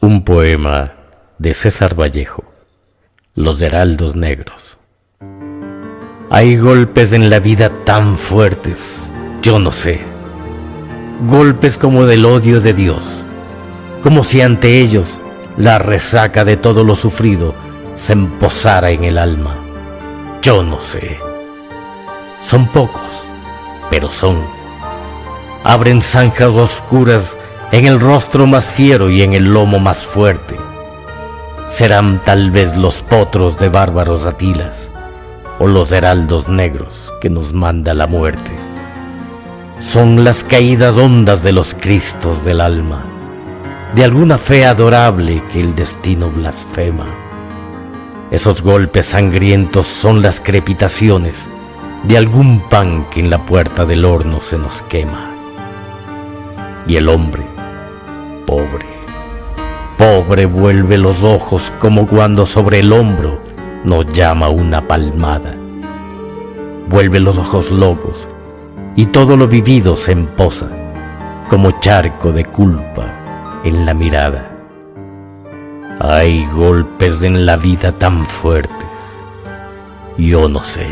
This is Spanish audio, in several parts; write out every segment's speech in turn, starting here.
Un poema de César Vallejo, Los Heraldos Negros. Hay golpes en la vida tan fuertes, yo no sé. Golpes como del odio de Dios, como si ante ellos la resaca de todo lo sufrido se emposara en el alma. Yo no sé. Son pocos, pero son. Abren zanjas oscuras en el rostro más fiero y en el lomo más fuerte. Serán tal vez los potros de bárbaros Atilas o los heraldos negros que nos manda la muerte. Son las caídas hondas de los cristos del alma, de alguna fe adorable que el destino blasfema. Esos golpes sangrientos son las crepitaciones de algún pan que en la puerta del horno se nos quema. Y el hombre, pobre vuelve los ojos como cuando sobre el hombro nos llama una palmada. Vuelve los ojos locos y todo lo vivido se emposa como charco de culpa en la mirada. Hay golpes en la vida tan fuertes, yo no sé.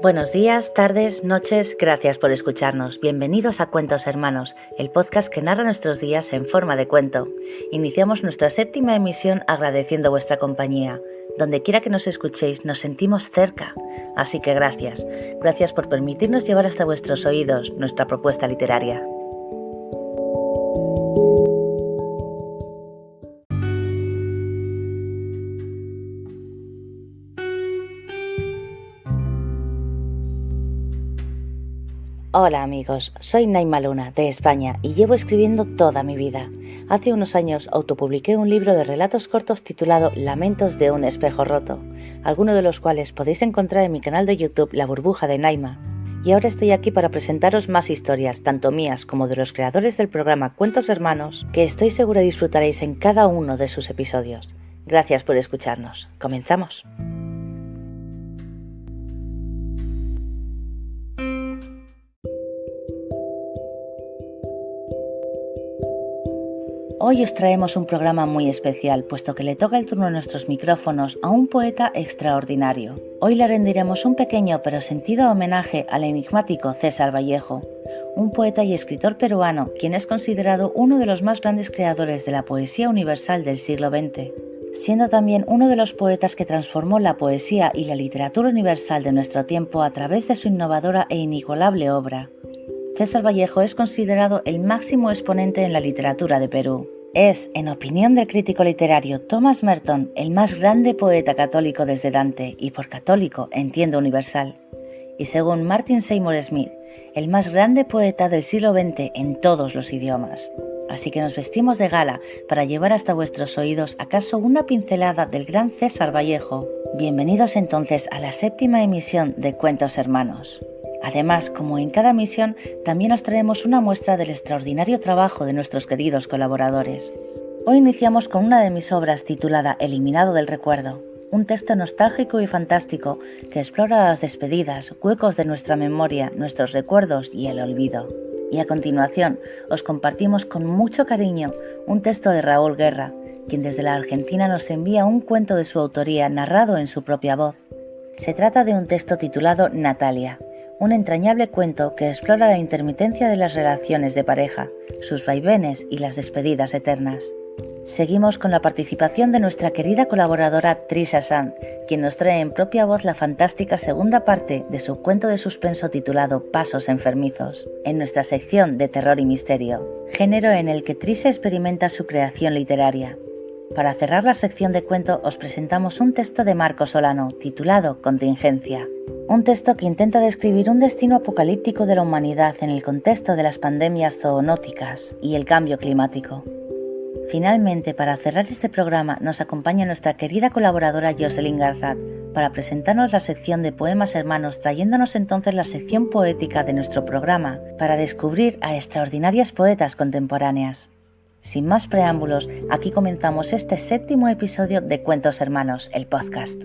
Buenos días, tardes, noches, gracias por escucharnos. Bienvenidos a Cuentos Hermanos, el podcast que narra nuestros días en forma de cuento. Iniciamos nuestra 7ª emisión agradeciendo vuestra compañía. Donde quiera que nos escuchéis, nos sentimos cerca. Así que gracias. Gracias por permitirnos llevar hasta vuestros oídos nuestra propuesta literaria. Hola amigos, soy Naima Luna, de España, y llevo escribiendo toda mi vida. Hace unos años autopubliqué un libro de relatos cortos titulado Lamentos de un espejo roto, algunos de los cuales podéis encontrar en mi canal de YouTube La Burbuja de Naima. Y ahora estoy aquí para presentaros más historias, tanto mías como de los creadores del programa Cuentos Hermanos, que estoy segura disfrutaréis en cada uno de sus episodios. Gracias por escucharnos. ¡Comenzamos! Hoy os traemos un programa muy especial, puesto que le toca el turno a nuestros micrófonos a un poeta extraordinario. Hoy le rendiremos un pequeño pero sentido homenaje al enigmático César Vallejo, un poeta y escritor peruano, quien es considerado uno de los más grandes creadores de la poesía universal del siglo XX, siendo también uno de los poetas que transformó la poesía y la literatura universal de nuestro tiempo a través de su innovadora e inigualable obra. César Vallejo es considerado el máximo exponente en la literatura de Perú. Es, en opinión del crítico literario Thomas Merton, el más grande poeta católico desde Dante, y por católico entiendo universal. Y según Martin Seymour Smith, el más grande poeta del siglo XX en todos los idiomas. Así que nos vestimos de gala para llevar hasta vuestros oídos acaso una pincelada del gran César Vallejo. Bienvenidos entonces a la 7ª emisión de Cuentos Hermanos. Además, como en cada emisión, también os traemos una muestra del extraordinario trabajo de nuestros queridos colaboradores. Hoy iniciamos con una de mis obras titulada Eliminado del recuerdo, un texto nostálgico y fantástico que explora las despedidas, huecos de nuestra memoria, nuestros recuerdos y el olvido. Y a continuación, os compartimos con mucho cariño un texto de Raúl Guerra, quien desde la Argentina nos envía un cuento de su autoría narrado en su propia voz. Se trata de un texto titulado Natalia, un entrañable cuento que explora la intermitencia de las relaciones de pareja, sus vaivenes y las despedidas eternas. Seguimos con la participación de nuestra querida colaboradora Trisha Sanz, quien nos trae en propia voz la fantástica segunda parte de su cuento de suspenso titulado Pasos enfermizos, en nuestra sección de terror y misterio, género en el que Trisha experimenta su creación literaria. Para cerrar la sección de cuento os presentamos un texto de Marco Solano titulado Contingencia, un texto que intenta describir un destino apocalíptico de la humanidad en el contexto de las pandemias zoonóticas y el cambio climático. Finalmente, para cerrar este programa, nos acompaña nuestra querida colaboradora Jocelyn Garzat para presentarnos la sección de Poemas Hermanos, trayéndonos entonces la sección poética de nuestro programa para descubrir a extraordinarias poetas contemporáneas. Sin más preámbulos, aquí comenzamos este 7º episodio de Cuentos Hermanos, el podcast.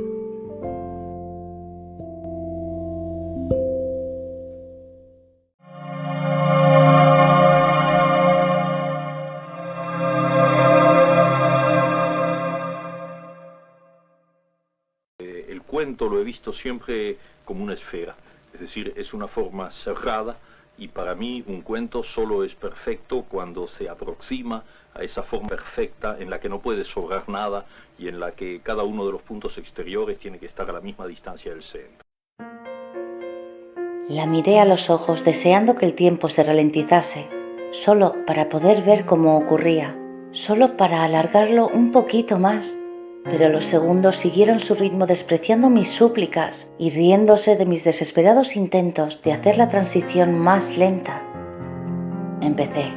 El cuento lo he visto siempre como una esfera, es decir, es una forma cerrada, y para mí un cuento solo es perfecto cuando se aproxima a esa forma perfecta en la que no puede sobrar nada y en la que cada uno de los puntos exteriores tiene que estar a la misma distancia del centro. La miré a los ojos deseando que el tiempo se ralentizase, solo para poder ver cómo ocurría, solo para alargarlo un poquito más. Pero los segundos siguieron su ritmo despreciando mis súplicas y riéndose de mis desesperados intentos de hacer la transición más lenta. Empecé.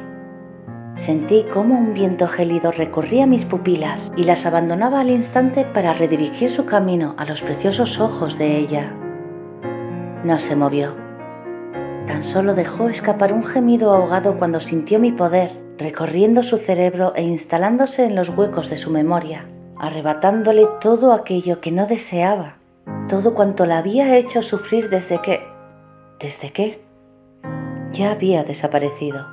Sentí cómo un viento gélido recorría mis pupilas y las abandonaba al instante para redirigir su camino a los preciosos ojos de ella. No se movió. Tan solo dejó escapar un gemido ahogado cuando sintió mi poder recorriendo su cerebro e instalándose en los huecos de su memoria, arrebatándole todo aquello que no deseaba, todo cuanto la había hecho sufrir desde que ya había desaparecido.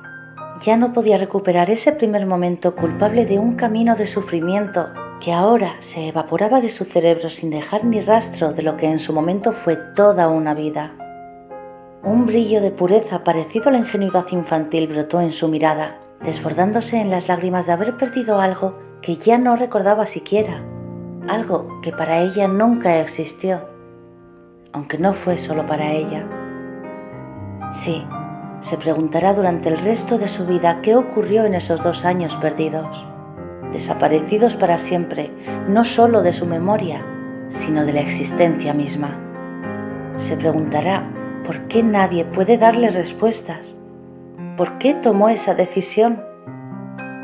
Ya no podía recuperar ese primer momento culpable de un camino de sufrimiento que ahora se evaporaba de su cerebro sin dejar ni rastro de lo que en su momento fue toda una vida. Un brillo de pureza parecido a la ingenuidad infantil brotó en su mirada, desbordándose en las lágrimas de haber perdido algo que ya no recordaba siquiera, algo que para ella nunca existió, aunque no fue solo para ella. Sí, se preguntará durante el resto de su vida qué ocurrió en esos 2 años perdidos, desaparecidos para siempre, no solo de su memoria, sino de la existencia misma. Se preguntará por qué nadie puede darle respuestas, por qué tomó esa decisión,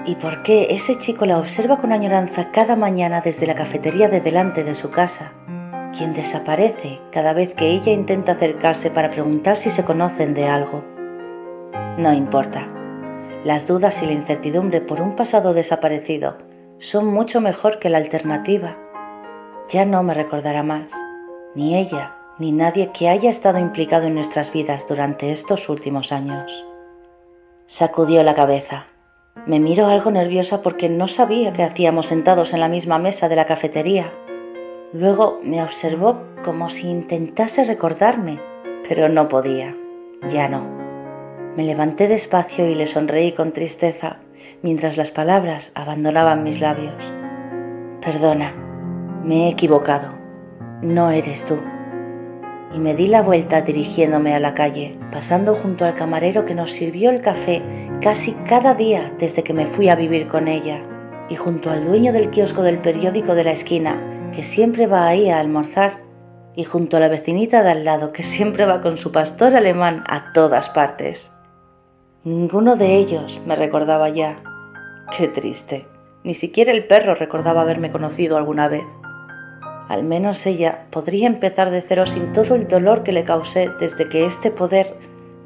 ¿y por qué ese chico la observa con añoranza cada mañana desde la cafetería de delante de su casa, quien desaparece cada vez que ella intenta acercarse para preguntar si se conocen de algo? No importa. Las dudas y la incertidumbre por un pasado desaparecido son mucho mejor que la alternativa. Ya no me recordará más, ni ella, ni nadie que haya estado implicado en nuestras vidas durante estos últimos años. Sacudió la cabeza. Me miró algo nerviosa porque no sabía qué hacíamos sentados en la misma mesa de la cafetería. Luego me observó como si intentase recordarme, pero no podía. Ya no. Me levanté despacio y le sonreí con tristeza, mientras las palabras abandonaban mis labios. Perdona, me he equivocado. No eres tú. Y me di la vuelta dirigiéndome a la calle, pasando junto al camarero que nos sirvió el café casi cada día desde que me fui a vivir con ella, y junto al dueño del kiosco del periódico de la esquina, que siempre va ahí a almorzar, y junto a la vecinita de al lado que siempre va con su pastor alemán a todas partes. Ninguno de ellos me recordaba ya. Qué triste. Ni siquiera el perro recordaba haberme conocido alguna vez. Al menos ella podría empezar de cero sin todo el dolor que le causé desde que este poder,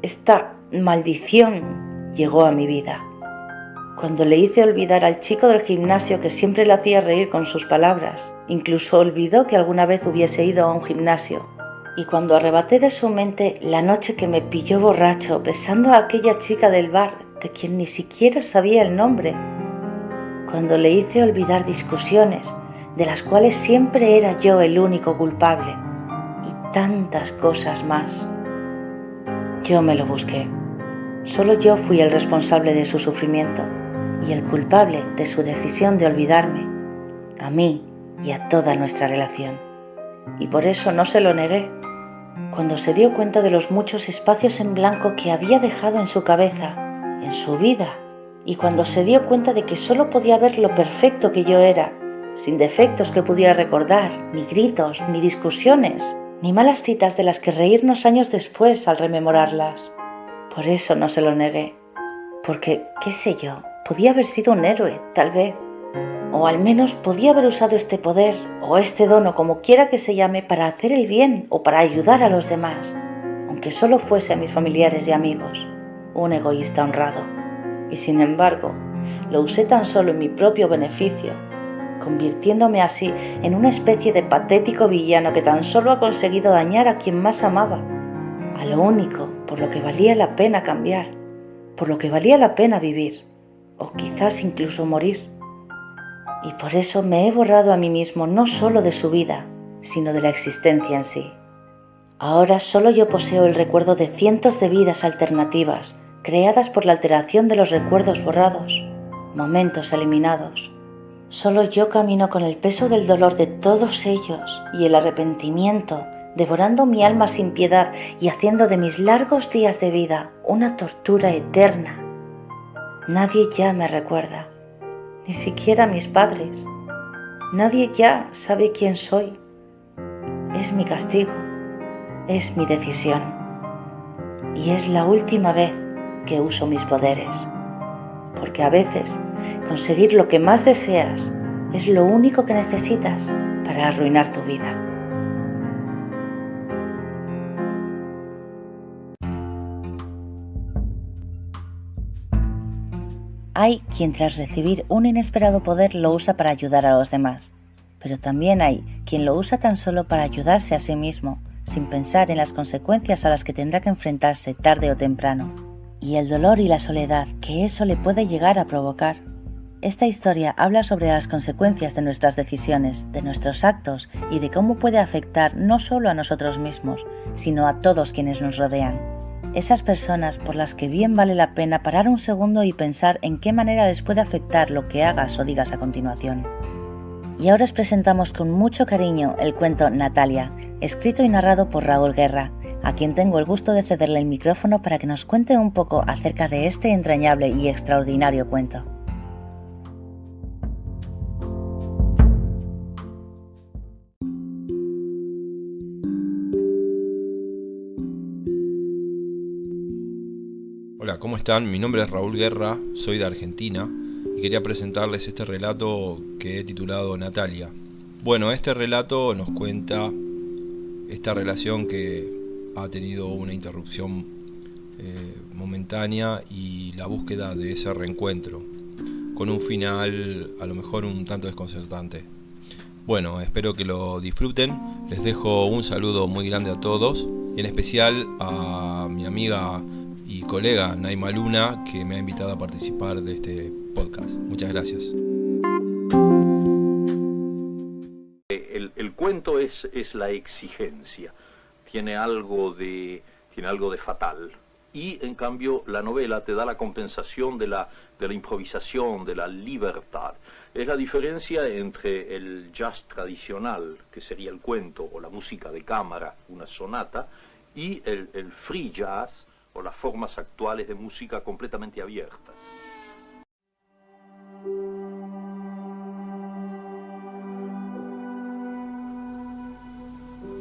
esta maldición, llegó a mi vida. Cuando le hice olvidar al chico del gimnasio que siempre le hacía reír con sus palabras, incluso olvidó que alguna vez hubiese ido a un gimnasio. Y cuando arrebaté de su mente la noche que me pilló borracho besando a aquella chica del bar de quien ni siquiera sabía el nombre. Cuando le hice olvidar discusiones de las cuales siempre era yo el único culpable, y tantas cosas más. Yo me lo busqué. Solo yo fui el responsable de su sufrimiento y el culpable de su decisión de olvidarme, a mí y a toda nuestra relación. Y por eso no se lo negué. Cuando se dio cuenta de los muchos espacios en blanco que había dejado en su cabeza, en su vida, y cuando se dio cuenta de que solo podía ver lo perfecto que yo era, sin defectos que pudiera recordar, ni gritos, ni discusiones, ni malas citas de las que reírnos años después al rememorarlas. Por eso no se lo negué, porque, qué sé yo, Podía haber sido un héroe, tal vez. O al menos podía haber usado este poder o este don o como quiera que se llame para hacer el bien o para ayudar a los demás, aunque solo fuese a mis familiares y amigos. Un egoísta honrado. Y sin embargo, lo usé tan solo en mi propio beneficio, convirtiéndome así en una especie de patético villano que tan solo ha conseguido dañar a quien más amaba, a lo único por lo que valía la pena cambiar, por lo que valía la pena vivir, o quizás incluso morir. Y por eso me he borrado a mí mismo no solo de su vida, sino de la existencia en sí. Ahora solo yo poseo el recuerdo de cientos de vidas alternativas, creadas por la alteración de los recuerdos borrados, momentos eliminados. Solo yo camino con el peso del dolor de todos ellos y el arrepentimiento, devorando mi alma sin piedad y haciendo de mis largos días de vida una tortura eterna. Nadie ya me recuerda, ni siquiera mis padres. Nadie ya sabe quién soy. Es mi castigo, es mi decisión. Y es la última vez que uso mis poderes. Porque a veces conseguir lo que más deseas es lo único que necesitas para arruinar tu vida. Hay quien tras recibir un inesperado poder lo usa para ayudar a los demás, pero también hay quien lo usa tan solo para ayudarse a sí mismo, sin pensar en las consecuencias a las que tendrá que enfrentarse tarde o temprano, y el dolor y la soledad que eso le puede llegar a provocar. Esta historia habla sobre las consecuencias de nuestras decisiones, de nuestros actos y de cómo puede afectar no solo a nosotros mismos, sino a todos quienes nos rodean. Esas personas por las que bien vale la pena parar un segundo y pensar en qué manera les puede afectar lo que hagas o digas a continuación. Y ahora os presentamos con mucho cariño el cuento Natalia, escrito y narrado por Raúl Guerra, a quien tengo el gusto de cederle el micrófono para que nos cuente un poco acerca de este entrañable y extraordinario cuento. Hola, ¿cómo están? Mi nombre es Raúl Guerra, soy de Argentina y quería presentarles este relato que he titulado Natalia. Bueno, este relato nos cuenta esta relación que ha tenido una interrupción momentánea y la búsqueda de ese reencuentro, con un final a lo mejor un tanto desconcertante. Bueno, espero que lo disfruten. Les dejo un saludo muy grande a todos y en especial a mi amiga y colega Naima Luna, que me ha invitado a participar de este podcast. Muchas gracias. El cuento es la exigencia, tiene algo de fatal. Y en cambio la novela te da la compensación de la improvisación, de la libertad. Es la diferencia entre el jazz tradicional, que sería el cuento, o la música de cámara, una sonata, y el free jazz, o las formas actuales de música completamente abiertas.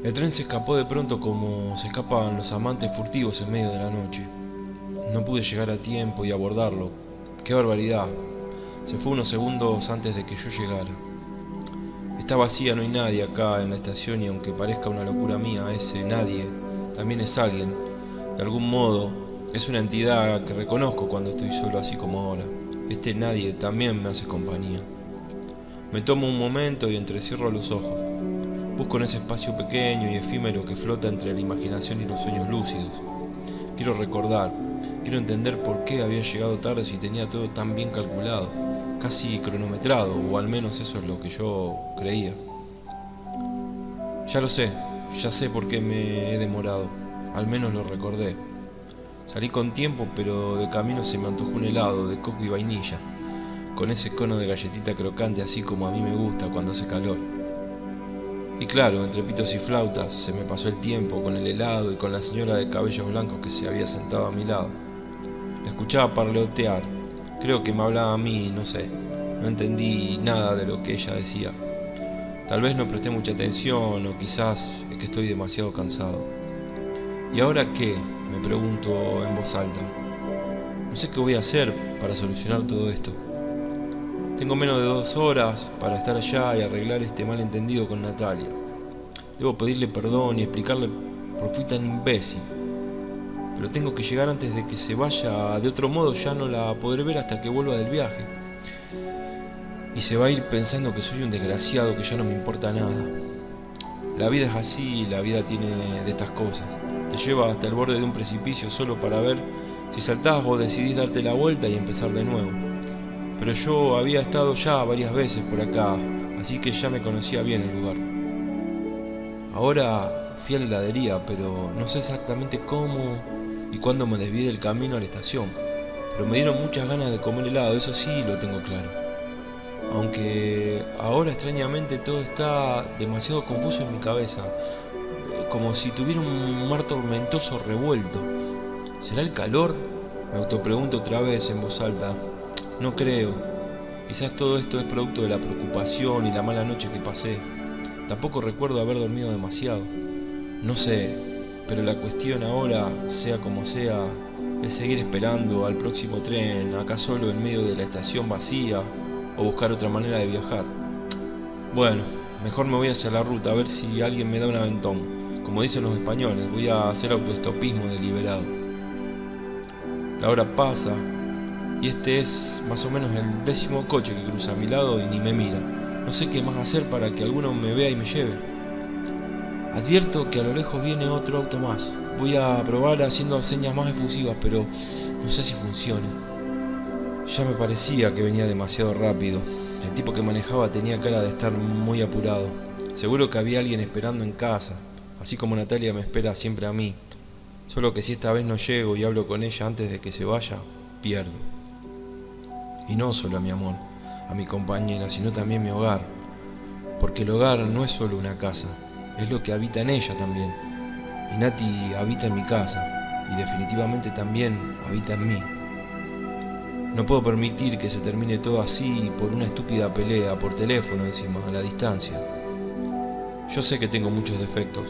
El tren se escapó de pronto como se escapan los amantes furtivos en medio de la noche. No pude llegar a tiempo y abordarlo. ¡Qué barbaridad! Se fue unos segundos antes de que yo llegara. Está vacía, no hay nadie acá en la estación y aunque parezca una locura mía, ese nadie también es alguien. De algún modo, es una entidad que reconozco cuando estoy solo así como ahora. Este nadie también me hace compañía. Me tomo un momento y entrecierro los ojos. Busco en ese espacio pequeño y efímero que flota entre la imaginación y los sueños lúcidos. Quiero recordar, quiero entender por qué había llegado tarde si tenía todo tan bien calculado, casi cronometrado, o al menos eso es lo que yo creía. Ya lo sé, ya sé por qué me he demorado, al menos lo recordé. Salí con tiempo, pero de camino se me antojó un helado de coco y vainilla, con ese cono de galletita crocante así como a mí me gusta cuando hace calor. Y claro, entre pitos y flautas se me pasó el tiempo con el helado y con la señora de cabellos blancos que se había sentado a mi lado. La escuchaba parlotear, creo que me hablaba a mí, no sé, no entendí nada de lo que ella decía. Tal vez no presté mucha atención o quizás es que estoy demasiado cansado. ¿Y ahora qué?, me pregunto en voz alta. No sé qué voy a hacer para solucionar todo esto. Tengo menos de 2 horas para estar allá y arreglar este malentendido con Natalia. Debo pedirle perdón y explicarle por qué fui tan imbécil. Pero tengo que llegar antes de que se vaya, de otro modo ya no la podré ver hasta que vuelva del viaje. Y se va a ir pensando que soy un desgraciado, que ya no me importa nada. La vida es así, la vida tiene de estas cosas. Te lleva hasta el borde de un precipicio solo para ver si saltás o decidís darte la vuelta y empezar de nuevo. Pero yo había estado ya varias veces por acá, así que ya me conocía bien el lugar. Ahora fui a la heladería, pero no sé exactamente cómo y cuándo me desvié del camino a la estación. Pero me dieron muchas ganas de comer helado, eso sí lo tengo claro. Aunque ahora extrañamente todo está demasiado confuso en mi cabeza, como si tuviera un mar tormentoso revuelto. ¿Será el calor? Me autopregunto otra vez en voz alta. No creo. Quizás todo esto es producto de la preocupación y la mala noche que pasé. Tampoco recuerdo haber dormido demasiado. No sé, pero la cuestión ahora, sea como sea, es seguir esperando al próximo tren, acá solo en medio de la estación vacía, o buscar otra manera de viajar. Bueno, mejor me voy hacia la ruta a ver si alguien me da un aventón. Como dicen los españoles, voy a hacer autoestopismo deliberado. La hora pasa y este es más o menos el 10º coche que cruza a mi lado y ni me mira. No sé qué más hacer para que alguno me vea y me lleve. Advierto que a lo lejos viene otro auto más. Voy a probar haciendo señas más efusivas, pero no sé si funcione. Ya me parecía que venía demasiado rápido. El tipo que manejaba tenía cara de estar muy apurado. Seguro que había alguien esperando en casa, así como Natalia me espera siempre a mí. Solo que si esta vez no llego y hablo con ella antes de que se vaya, pierdo. Y no solo a mi amor, a mi compañera, sino también mi hogar. Porque el hogar no es solo una casa, es lo que habita en ella también. Y Nati habita en mi casa, y definitivamente también habita en mí. No puedo permitir que se termine todo así por una estúpida pelea, por teléfono encima, a la distancia. Yo sé que tengo muchos defectos,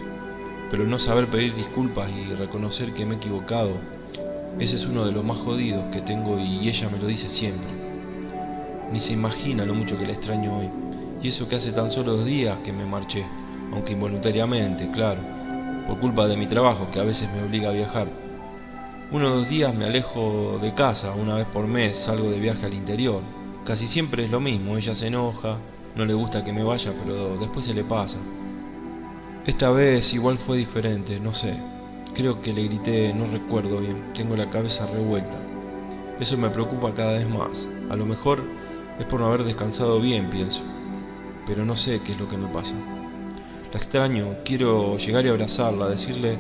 pero no saber pedir disculpas y reconocer que me he equivocado, ese es uno de los más jodidos que tengo y ella me lo dice siempre. Ni se imagina lo mucho que la extraño hoy, y eso que hace tan solo 2 días que me marché, aunque involuntariamente, claro, por culpa de mi trabajo que a veces me obliga a viajar. 1 o 2 días me alejo de casa, una vez por mes salgo de viaje al interior. Casi siempre es lo mismo, ella se enoja, no le gusta que me vaya, pero después se le pasa. Esta vez igual fue diferente, no sé. Creo que le grité, no recuerdo bien, tengo la cabeza revuelta. Eso me preocupa cada vez más. A lo mejor es por no haber descansado bien, pienso. Pero no sé qué es lo que me pasa. La extraño, quiero llegar y abrazarla, decirle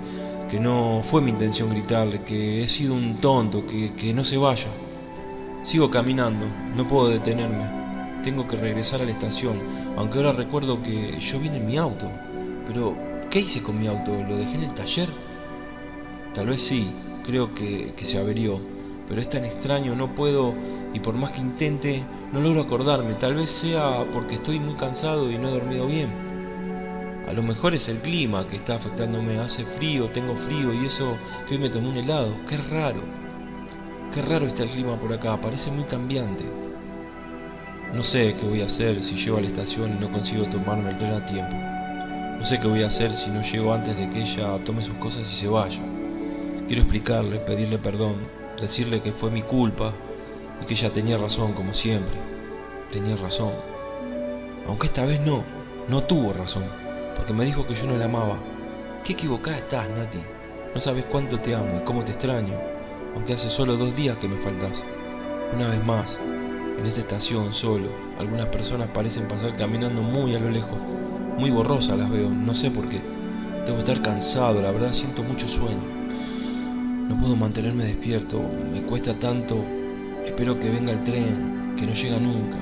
que no fue mi intención gritarle, que he sido un tonto, que no se vaya. Sigo caminando, no puedo detenerme. Tengo que regresar a la estación, aunque ahora recuerdo que yo vine en mi auto. Pero, ¿qué hice con mi auto? ¿Lo dejé en el taller? Tal vez sí, creo que se averió. Pero es tan extraño, no puedo, y por más que intente, no logro acordarme. Tal vez sea porque estoy muy cansado y no he dormido bien. A lo mejor es el clima que está afectándome. Hace frío, tengo frío y eso que hoy me tomé un helado. Qué raro. Qué raro está el clima por acá, parece muy cambiante. No sé qué voy a hacer si llego a la estación y no consigo tomarme el tren a tiempo. No sé qué voy a hacer si no llego antes de que ella tome sus cosas y se vaya. Quiero explicarle, pedirle perdón, decirle que fue mi culpa y que ella tenía razón como siempre. Tenía razón. Aunque esta vez no tuvo razón. Porque me dijo que yo no la amaba. Qué equivocada estás, Nati. No sabes cuánto te amo y cómo te extraño, aunque hace solo 2 días que me faltas. Una vez más, en esta estación solo, algunas personas parecen pasar caminando muy a lo lejos. Muy borrosas las veo, no sé por qué. Debo estar cansado, la verdad siento mucho sueño. No puedo mantenerme despierto, me cuesta tanto. Espero que venga el tren, que no llega nunca.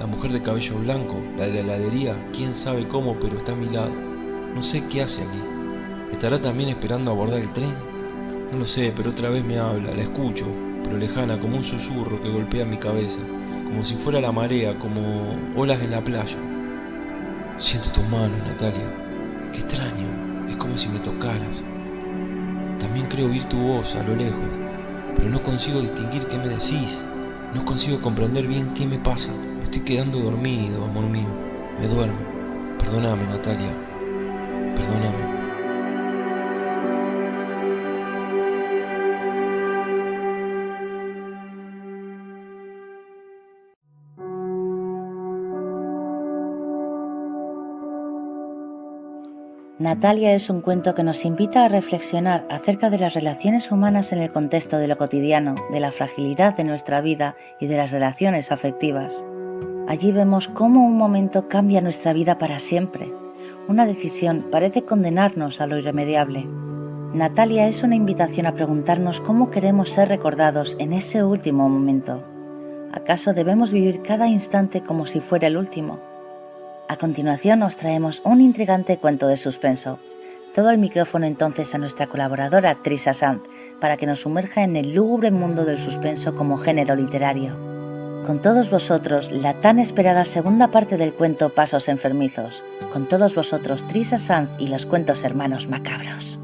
La mujer de cabello blanco, la de la heladería, quién sabe cómo, pero está a mi lado. No sé qué hace aquí. ¿Estará también esperando abordar el tren? No lo sé, pero otra vez me habla, la escucho, pero lejana, como un susurro que golpea mi cabeza, como si fuera la marea, como olas en la playa. Siento tus manos, Natalia. Qué extraño, es como si me tocaras. También creo oír tu voz a lo lejos. pero no consigo distinguir qué me decís. No consigo comprender bien qué me pasa. Me estoy quedando dormido, amor mío. Me duermo. Perdóname, Natalia. Perdóname. Natalia es un cuento que nos invita a reflexionar acerca de las relaciones humanas en el contexto de lo cotidiano, de la fragilidad de nuestra vida y de las relaciones afectivas. Allí vemos cómo un momento cambia nuestra vida para siempre. Una decisión parece condenarnos a lo irremediable. Natalia es una invitación a preguntarnos cómo queremos ser recordados en ese último momento. ¿Acaso debemos vivir cada instante como si fuera el último? A continuación os traemos un intrigante cuento de suspenso. Cedo el micrófono entonces a nuestra colaboradora Trisha Sanz para que nos sumerja en el lúgubre mundo del suspenso como género literario. Con todos vosotros, la tan esperada segunda parte del cuento Pasos enfermizos. Con todos vosotros, Trisha Sanz y los cuentos hermanos macabros.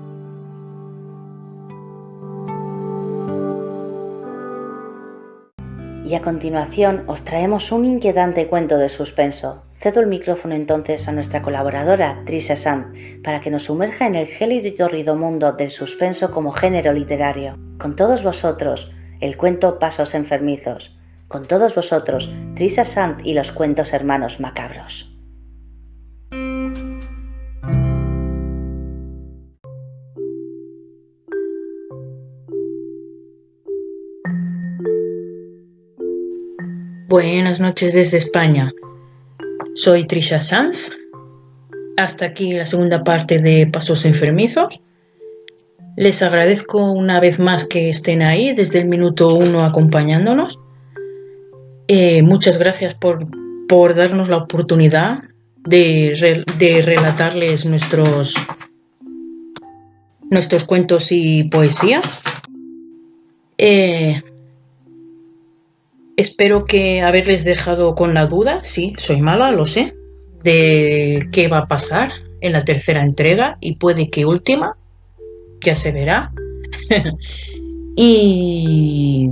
Y a continuación os traemos un inquietante cuento de suspenso. Cedo el micrófono entonces a nuestra colaboradora Trisha Sanz para que nos sumerja en el gélido y torrido mundo del suspenso como género literario. Con todos vosotros, el cuento Pasos enfermizos. Con todos vosotros, Trisha Sanz y los cuentos hermanos macabros. Buenas noches desde España. Soy Trisha Sanz. Hasta aquí la segunda parte de Pasos enfermizos. Les agradezco una vez más que estén ahí desde el minuto 1 acompañándonos. Muchas gracias por darnos la oportunidad de relatarles nuestros cuentos y poesías. Espero que haberles dejado con la duda, sí, soy mala, lo sé, de qué va a pasar en la tercera entrega y puede que última, ya se verá. Y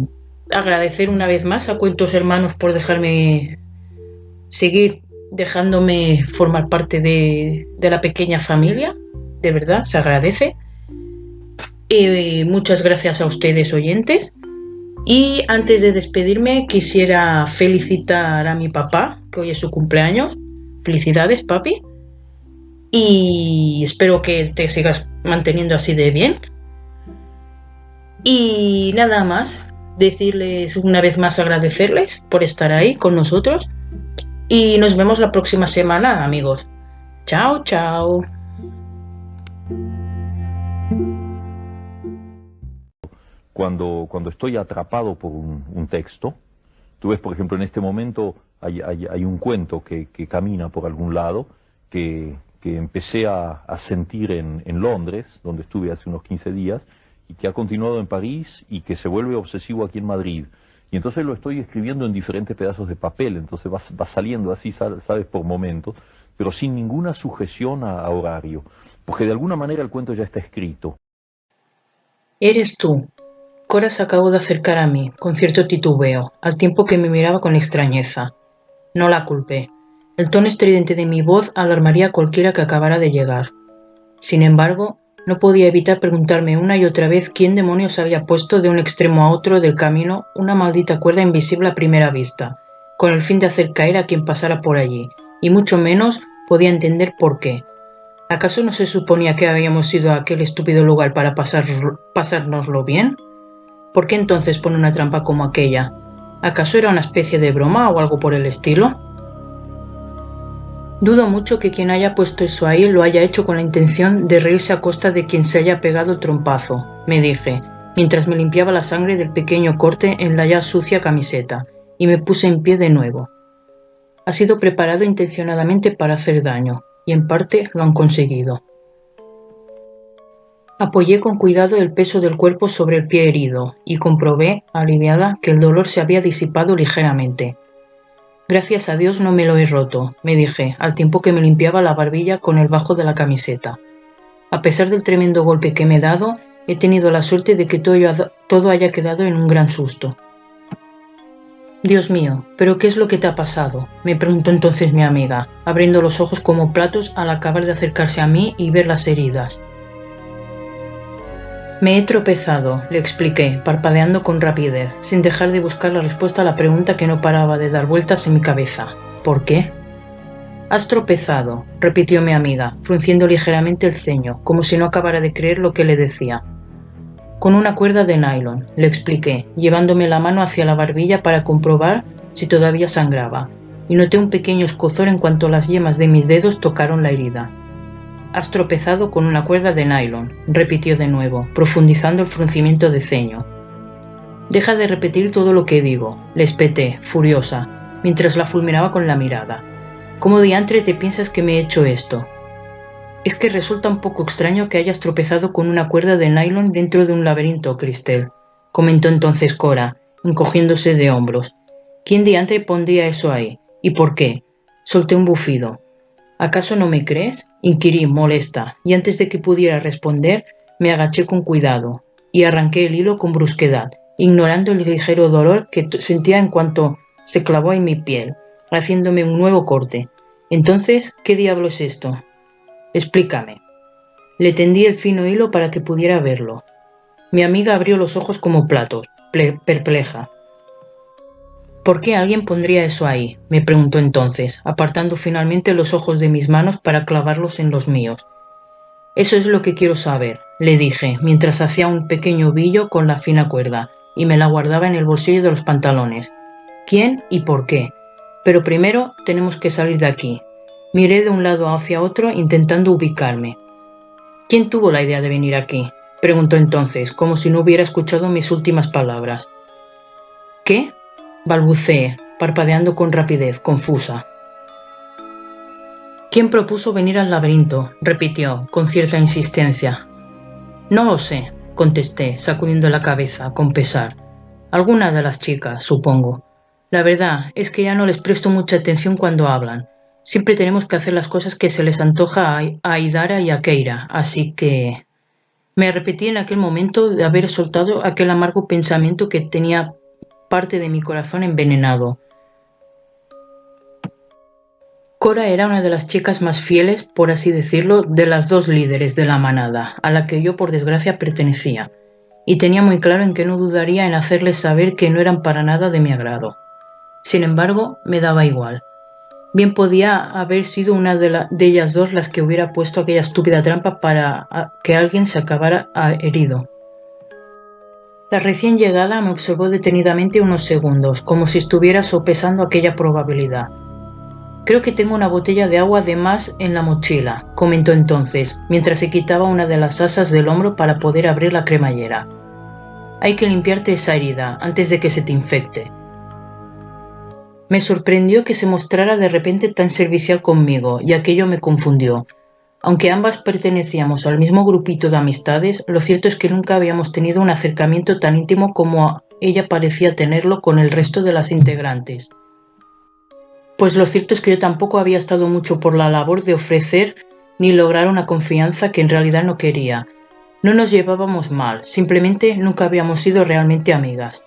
agradecer una vez más a Cuentos Hermanos por dejarme seguir, dejándome formar parte de la pequeña familia, de verdad, se agradece. Muchas gracias a ustedes, oyentes. Y antes de despedirme quisiera felicitar a mi papá, que hoy es su cumpleaños. Felicidades, papi. Y espero que te sigas manteniendo así de bien. Y nada más, decirles una vez más, agradecerles por estar ahí con nosotros. Y nos vemos la próxima semana, amigos. Chao, chao. Cuando estoy atrapado por un texto, tú ves, por ejemplo, en este momento hay un cuento que camina por algún lado, que empecé a sentir en Londres, donde estuve hace unos 15 días, y que ha continuado en París y que se vuelve obsesivo aquí en Madrid. Y entonces lo estoy escribiendo en diferentes pedazos de papel, entonces va saliendo así, sabes, por momentos, pero sin ninguna sujeción a horario, porque de alguna manera el cuento ya está escrito. Eres tú. Cora se acabó de acercar a mí, con cierto titubeo, al tiempo que me miraba con extrañeza. No la culpé. El tono estridente de mi voz alarmaría a cualquiera que acabara de llegar. Sin embargo, no podía evitar preguntarme una y otra vez quién demonios había puesto de un extremo a otro del camino una maldita cuerda invisible a primera vista, con el fin de hacer caer a quien pasara por allí, y mucho menos podía entender por qué. ¿Acaso no se suponía que habíamos ido a aquel estúpido lugar para pasárnoslo bien? ¿Por qué entonces pone una trampa como aquella? ¿Acaso era una especie de broma o algo por el estilo? Dudo mucho que quien haya puesto eso ahí lo haya hecho con la intención de reírse a costa de quien se haya pegado el trompazo, me dije, mientras me limpiaba la sangre del pequeño corte en la ya sucia camiseta, y me puse en pie de nuevo. Ha sido preparado intencionadamente para hacer daño, y en parte lo han conseguido. Apoyé con cuidado el peso del cuerpo sobre el pie herido y comprobé, aliviada, que el dolor se había disipado ligeramente. Gracias a Dios no me lo he roto, me dije, al tiempo que me limpiaba la barbilla con el bajo de la camiseta. A pesar del tremendo golpe que me he dado, He tenido la suerte de que todo haya quedado en un gran susto. Dios mío, ¿pero qué es lo que te ha pasado?, me preguntó entonces mi amiga, abriendo los ojos como platos al acabar de acercarse a mí y ver las heridas. Me he tropezado, le expliqué, parpadeando con rapidez, sin dejar de buscar la respuesta a la pregunta que no paraba de dar vueltas en mi cabeza. ¿Por qué? Has tropezado, repitió mi amiga, frunciendo ligeramente el ceño, como si no acabara de creer lo que le decía. Con una cuerda de nylon, le expliqué, llevándome la mano hacia la barbilla para comprobar si todavía sangraba, y noté un pequeño escozor en cuanto las yemas de mis dedos tocaron la herida. Has tropezado con una cuerda de nylon, repitió de nuevo, profundizando el fruncimiento de ceño. Deja de repetir todo lo que digo, le espeté, furiosa, mientras la fulminaba con la mirada. ¿Cómo diantre te piensas que me he hecho esto? Es que resulta un poco extraño que hayas tropezado con una cuerda de nylon dentro de un laberinto, Cristel, comentó entonces Cora, encogiéndose de hombros. ¿Quién diantre pondría eso ahí? ¿Y por qué? Solté un bufido. ¿Acaso no me crees?, inquirí, molesta, y antes de que pudiera responder, me agaché con cuidado y arranqué el hilo con brusquedad, ignorando el ligero dolor que sentía en cuanto se clavó en mi piel, haciéndome un nuevo corte. Entonces, ¿qué diablo es esto? Explícame. Le tendí el fino hilo para que pudiera verlo. Mi amiga abrió los ojos como platos, perpleja. ¿Por qué alguien pondría eso ahí?, me preguntó entonces, apartando finalmente los ojos de mis manos para clavarlos en los míos. Eso es lo que quiero saber, le dije, mientras hacía un pequeño ovillo con la fina cuerda, y me la guardaba en el bolsillo de los pantalones. ¿Quién y por qué? Pero primero tenemos que salir de aquí. Miré de un lado hacia otro intentando ubicarme. ¿Quién tuvo la idea de venir aquí?, preguntó entonces, como si no hubiera escuchado mis últimas palabras. ¿Qué?, balbuceé, parpadeando con rapidez, confusa. ¿Quién propuso venir al laberinto?, repitió, con cierta insistencia. No lo sé, contesté, sacudiendo la cabeza, con pesar. Alguna de las chicas, supongo. La verdad es que ya no les presto mucha atención cuando hablan. Siempre tenemos que hacer las cosas que se les antoja a Idara y a Keira, así que... Me arrepentí en aquel momento de haber soltado aquel amargo pensamiento que tenía parte de mi corazón envenenado. Cora era una de las chicas más fieles, por así decirlo, de las dos líderes de la manada, a la que yo por desgracia pertenecía, y tenía muy claro en que no dudaría en hacerles saber que no eran para nada de mi agrado. Sin embargo, me daba igual. Bien podía haber sido una de ellas dos las que hubiera puesto aquella estúpida trampa para que alguien se acabara herido. La recién llegada me observó detenidamente unos segundos, como si estuviera sopesando aquella probabilidad. Creo que tengo una botella de agua de más en la mochila, comentó entonces, mientras se quitaba una de las asas del hombro para poder abrir la cremallera. Hay que limpiarte esa herida antes de que se te infecte. Me sorprendió que se mostrara de repente tan servicial conmigo, y aquello me confundió. Aunque ambas pertenecíamos al mismo grupito de amistades, lo cierto es que nunca habíamos tenido un acercamiento tan íntimo como ella parecía tenerlo con el resto de las integrantes. Pues lo cierto es que yo tampoco había estado mucho por la labor de ofrecer ni lograr una confianza que en realidad no quería. No nos llevábamos mal, simplemente nunca habíamos sido realmente amigas.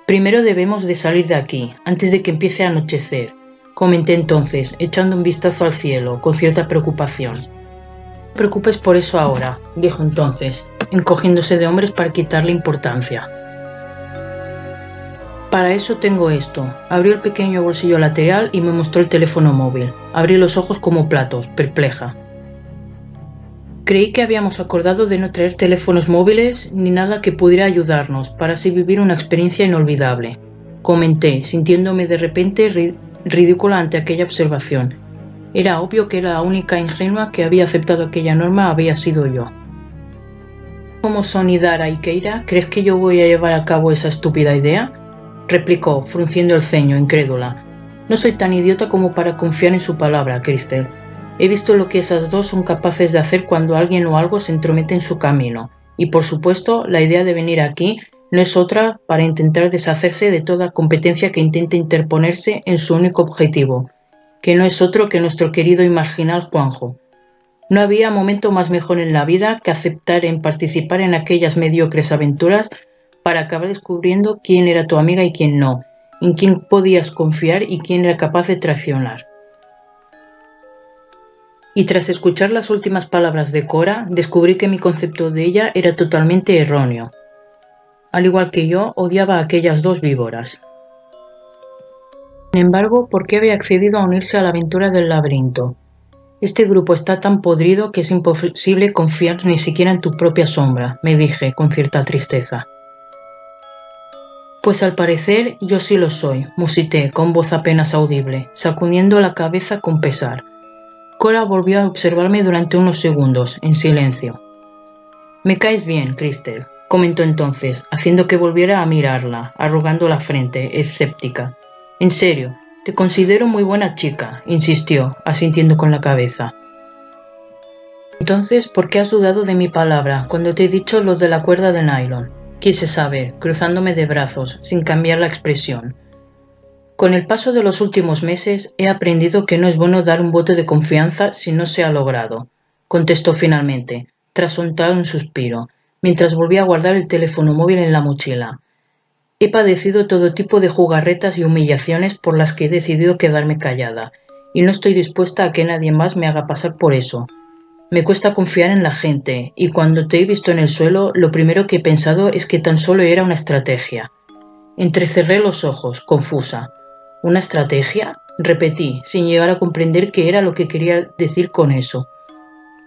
Primero debemos de salir de aquí, antes de que empiece a anochecer, comenté entonces, echando un vistazo al cielo, con cierta preocupación. No te preocupes por eso ahora, dijo entonces, encogiéndose de hombros para quitarle importancia. Para eso tengo esto. Abrió el pequeño bolsillo lateral y me mostró el teléfono móvil. Abrí los ojos como platos, perpleja. Creí que habíamos acordado de no traer teléfonos móviles ni nada que pudiera ayudarnos para así vivir una experiencia inolvidable, comenté, sintiéndome de repente ridícula ante aquella observación. Era obvio que la única ingenua que había aceptado aquella norma había sido yo. ¿Cómo son Idara y Keira? ¿Crees que yo voy a llevar a cabo esa estúpida idea?, replicó, frunciendo el ceño, incrédula. No soy tan idiota como para confiar en su palabra, Cristel. He visto lo que esas dos son capaces de hacer cuando alguien o algo se entromete en su camino, y por supuesto la idea de venir aquí no es otra para intentar deshacerse de toda competencia que intente interponerse en su único objetivo, que no es otro que nuestro querido y marginal Juanjo. No había momento más mejor en la vida que aceptar en participar en aquellas mediocres aventuras para acabar descubriendo quién era tu amiga y quién no, en quién podías confiar y quién era capaz de traicionar. Y tras escuchar las últimas palabras de Cora, descubrí que mi concepto de ella era totalmente erróneo. Al igual que yo, odiaba a aquellas dos víboras. Sin embargo, ¿por qué había accedido a unirse a la aventura del laberinto? Este grupo está tan podrido que es imposible confiar ni siquiera en tu propia sombra, me dije con cierta tristeza. Pues al parecer yo sí lo soy, musité con voz apenas audible, sacudiendo la cabeza con pesar. Cora volvió a observarme durante unos segundos, en silencio. «Me caes bien, Crystal», comentó entonces, haciendo que volviera a mirarla, arrugando la frente, escéptica. «En serio, te considero muy buena chica», insistió, asintiendo con la cabeza. «Entonces, ¿por qué has dudado de mi palabra cuando te he dicho lo de la cuerda de nylon?», quise saber, cruzándome de brazos, sin cambiar la expresión. Con el paso de los últimos meses he aprendido que no es bueno dar un voto de confianza si no se ha logrado, contestó finalmente, tras soltar un suspiro, mientras volvía a guardar el teléfono móvil en la mochila. He padecido todo tipo de jugarretas y humillaciones por las que he decidido quedarme callada, y no estoy dispuesta a que nadie más me haga pasar por eso. Me cuesta confiar en la gente, y cuando te he visto en el suelo, lo primero que he pensado es que tan solo era una estrategia. Entrecerré los ojos, confusa. ¿Una estrategia?, repetí, sin llegar a comprender qué era lo que quería decir con eso.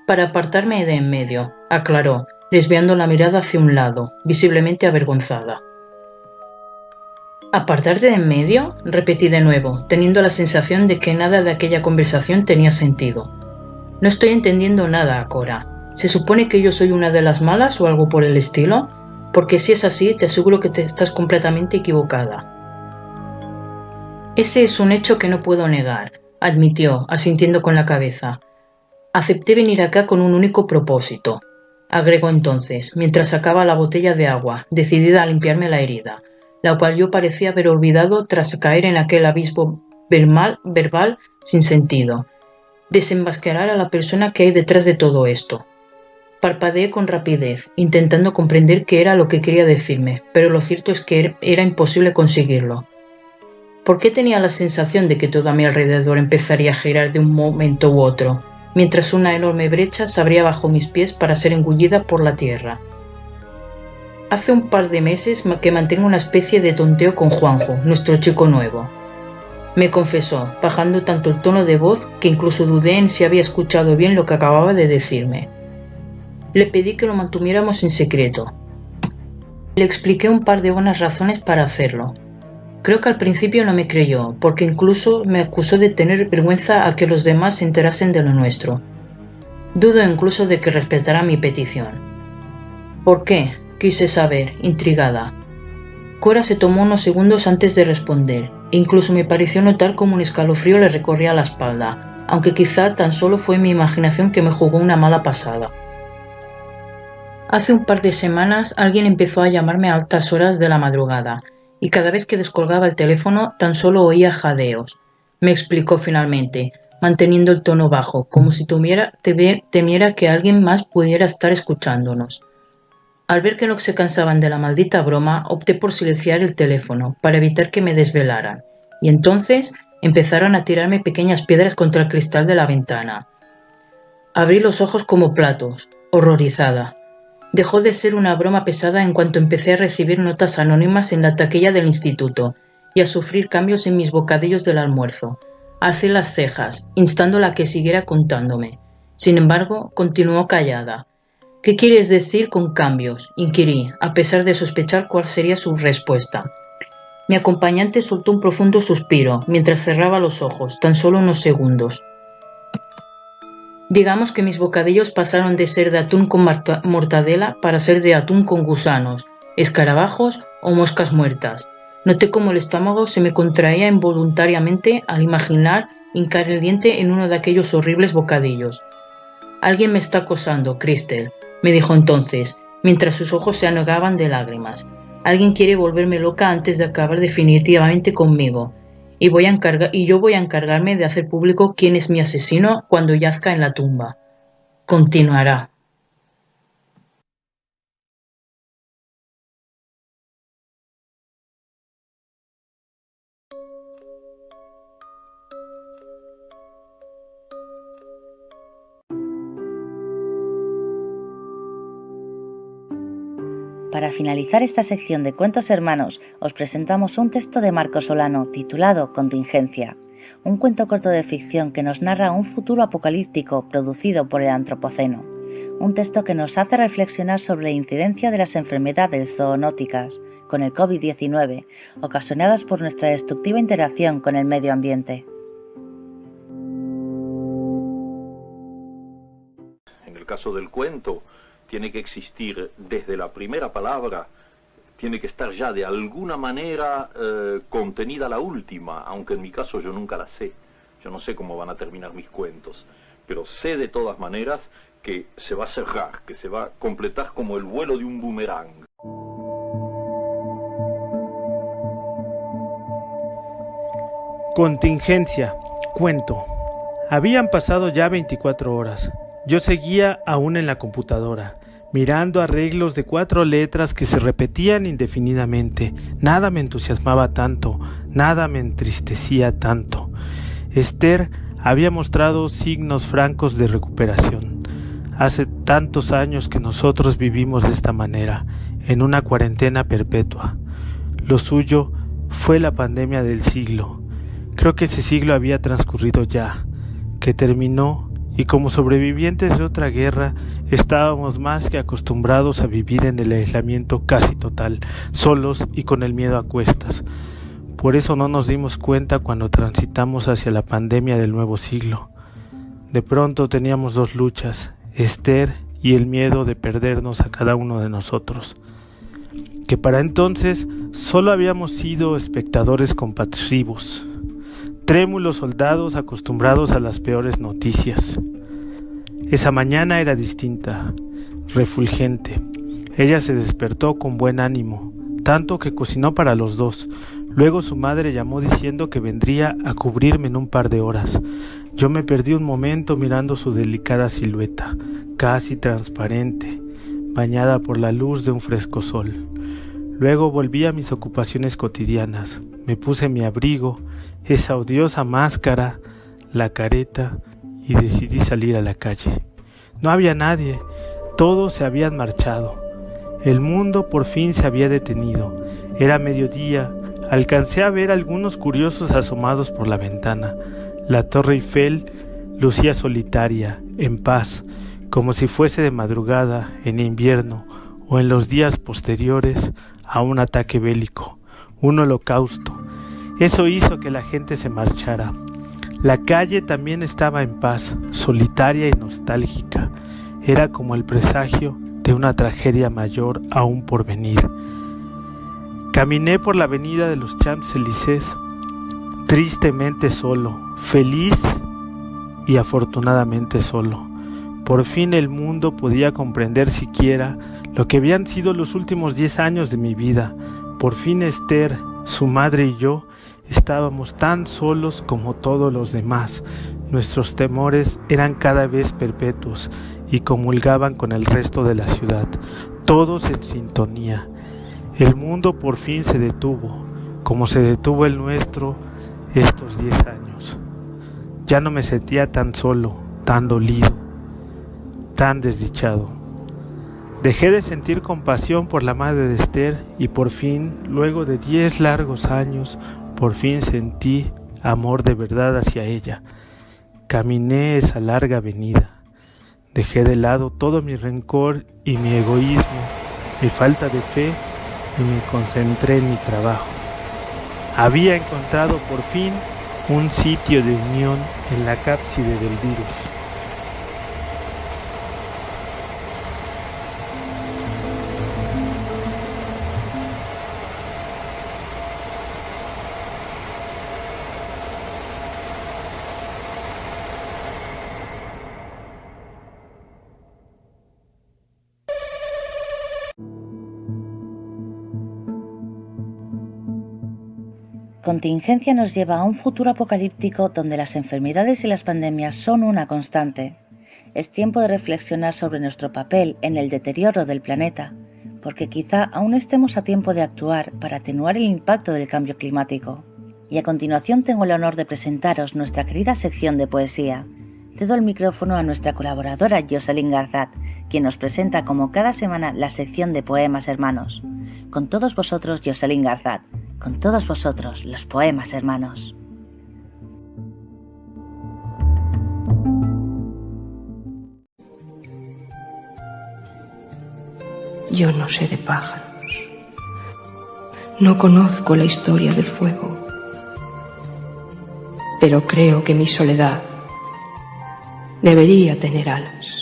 Para apartarme de en medio, aclaró, desviando la mirada hacia un lado, visiblemente avergonzada. ¿Apartarte de en medio?, repetí de nuevo, teniendo la sensación de que nada de aquella conversación tenía sentido. No estoy entendiendo nada, Cora. ¿Se supone que yo soy una de las malas o algo por el estilo? Porque si es así, te aseguro que te estás completamente equivocada. Ese es un hecho que no puedo negar, admitió, asintiendo con la cabeza. Acepté venir acá con un único propósito, agregó entonces, mientras sacaba la botella de agua, decidida a limpiarme la herida, la cual yo parecía haber olvidado tras caer en aquel abismo verbal sin sentido. Desenmascarar a la persona que hay detrás de todo esto. Parpadeé con rapidez, intentando comprender qué era lo que quería decirme, pero lo cierto es que era imposible conseguirlo. ¿Por qué tenía la sensación de que todo a mi alrededor empezaría a girar de un momento u otro, mientras una enorme brecha se abría bajo mis pies para ser engullida por la tierra? Hace un par de meses que mantengo una especie de tonteo con Juanjo, nuestro chico nuevo. Me confesó, bajando tanto el tono de voz que incluso dudé en si había escuchado bien lo que acababa de decirme. Le pedí que lo mantuviéramos en secreto. Le expliqué un par de buenas razones para hacerlo. Creo que al principio no me creyó, porque incluso me acusó de tener vergüenza a que los demás se enterasen de lo nuestro. Dudo incluso de que respetara mi petición. ¿Por qué?, quise saber, intrigada. Cora se tomó unos segundos antes de responder, e incluso me pareció notar como un escalofrío le recorría la espalda, aunque quizá tan solo fue mi imaginación que me jugó una mala pasada. Hace un par de semanas alguien empezó a llamarme a altas horas de la madrugada, y cada vez que descolgaba el teléfono tan solo oía jadeos. Me explicó finalmente, manteniendo el tono bajo, como si temiera que alguien más pudiera estar escuchándonos. Al ver que no se cansaban de la maldita broma, opté por silenciar el teléfono, para evitar que me desvelaran, y entonces empezaron a tirarme pequeñas piedras contra el cristal de la ventana. Abrí los ojos como platos, horrorizada. Dejó de ser una broma pesada en cuanto empecé a recibir notas anónimas en la taquilla del instituto y a sufrir cambios en mis bocadillos del almuerzo. Alcé las cejas, instándola a que siguiera contándome. Sin embargo, continuó callada. «¿Qué quieres decir con cambios?», inquirí, a pesar de sospechar cuál sería su respuesta. Mi acompañante soltó un profundo suspiro mientras cerraba los ojos, tan solo unos segundos. Digamos que mis bocadillos pasaron de ser de atún con mortadela para ser de atún con gusanos, escarabajos o moscas muertas. Noté cómo el estómago se me contraía involuntariamente al imaginar hincar el diente en uno de aquellos horribles bocadillos. «Alguien me está acosando, Crystal», me dijo entonces, mientras sus ojos se anegaban de lágrimas. «Alguien quiere volverme loca antes de acabar definitivamente conmigo. Y yo voy a encargarme de hacer público quién es mi asesino cuando yazca en la tumba». continuará. Para finalizar esta sección de Cuentos Hermanos, os presentamos un texto de Marcos Solano titulado Contingencia, un cuento corto de ficción que nos narra un futuro apocalíptico producido por el Antropoceno, un texto que nos hace reflexionar sobre la incidencia de las enfermedades zoonóticas con el COVID-19, ocasionadas por nuestra destructiva interacción con el medio ambiente. En el caso del cuento, tiene que existir desde la primera palabra, tiene que estar ya de alguna manera contenida la última, aunque en mi caso yo nunca la sé. Yo no sé cómo van a terminar mis cuentos, pero sé de todas maneras que se va a cerrar, que se va a completar como el vuelo de un boomerang. Contingencia, cuento. Habían pasado ya 24 horas. Yo seguía aún en la computadora, mirando arreglos de 4 letras que se repetían indefinidamente. Nada me entusiasmaba tanto, nada me entristecía tanto. Esther había mostrado signos francos de recuperación. Hace tantos años que nosotros vivimos de esta manera, en una cuarentena perpetua. Lo suyo fue la pandemia del siglo. Creo que ese siglo había transcurrido ya, que terminó. Y como sobrevivientes de otra guerra, estábamos más que acostumbrados a vivir en el aislamiento casi total, solos y con el miedo a cuestas. Por eso no nos dimos cuenta cuando transitamos hacia la pandemia del nuevo siglo. De pronto teníamos 2 luchas, Esther y el miedo de perdernos a cada uno de nosotros. Que para entonces solo habíamos sido espectadores compasivos, trémulos soldados acostumbrados a las peores noticias. Esa mañana era distinta, refulgente. Ella se despertó con buen ánimo, tanto que cocinó para los 2. Luego su madre llamó diciendo que vendría a cubrirme en un par de horas. Yo me perdí un momento mirando su delicada silueta, casi transparente, bañada por la luz de un fresco sol. Luego volví a mis ocupaciones cotidianas. Me puse mi abrigo, esa odiosa máscara, la careta, y decidí salir a la calle. No había nadie, todos se habían marchado. El mundo por fin se había detenido. Era mediodía, alcancé a ver algunos curiosos asomados por la ventana. La Torre Eiffel lucía solitaria, en paz, como si fuese de madrugada, en invierno, o en los días posteriores a un ataque bélico, un holocausto. Eso hizo que la gente se marchara. La calle también estaba en paz, solitaria y nostálgica. Era como el presagio de una tragedia mayor aún por venir. Caminé por la avenida de los Champs-Élysées, tristemente solo, feliz y afortunadamente solo. Por fin el mundo podía comprender siquiera lo que habían sido los últimos 10 años de mi vida. Por fin Esther, su madre y yo estábamos tan solos como todos los demás. Nuestros temores eran cada vez perpetuos y comulgaban con el resto de la ciudad, todos en sintonía. El mundo por fin se detuvo, como se detuvo el nuestro estos 10 años. Ya no me sentía tan solo, tan dolido, tan desdichado. Dejé de sentir compasión por la madre de Esther y por fin, luego de 10 largos años, por fin sentí amor de verdad hacia ella. Caminé esa larga avenida. Dejé de lado todo mi rencor y mi egoísmo, mi falta de fe, y me concentré en mi trabajo. Había encontrado por fin un sitio de unión en la cápside del virus. Contingencia nos lleva a un futuro apocalíptico donde las enfermedades y las pandemias son una constante. Es tiempo de reflexionar sobre nuestro papel en el deterioro del planeta, porque quizá aún estemos a tiempo de actuar para atenuar el impacto del cambio climático. Y a continuación tengo el honor de presentaros nuestra querida sección de poesía. Cedo el micrófono a nuestra colaboradora Jocelyn Garzat, quien nos presenta como cada semana la sección de Poemas Hermanos. Con todos vosotros, Jocelyn Garzat, con todos vosotros, los Poemas Hermanos. Yo no sé de pájaros, no conozco la historia del fuego, pero creo que mi soledad debería tener alas.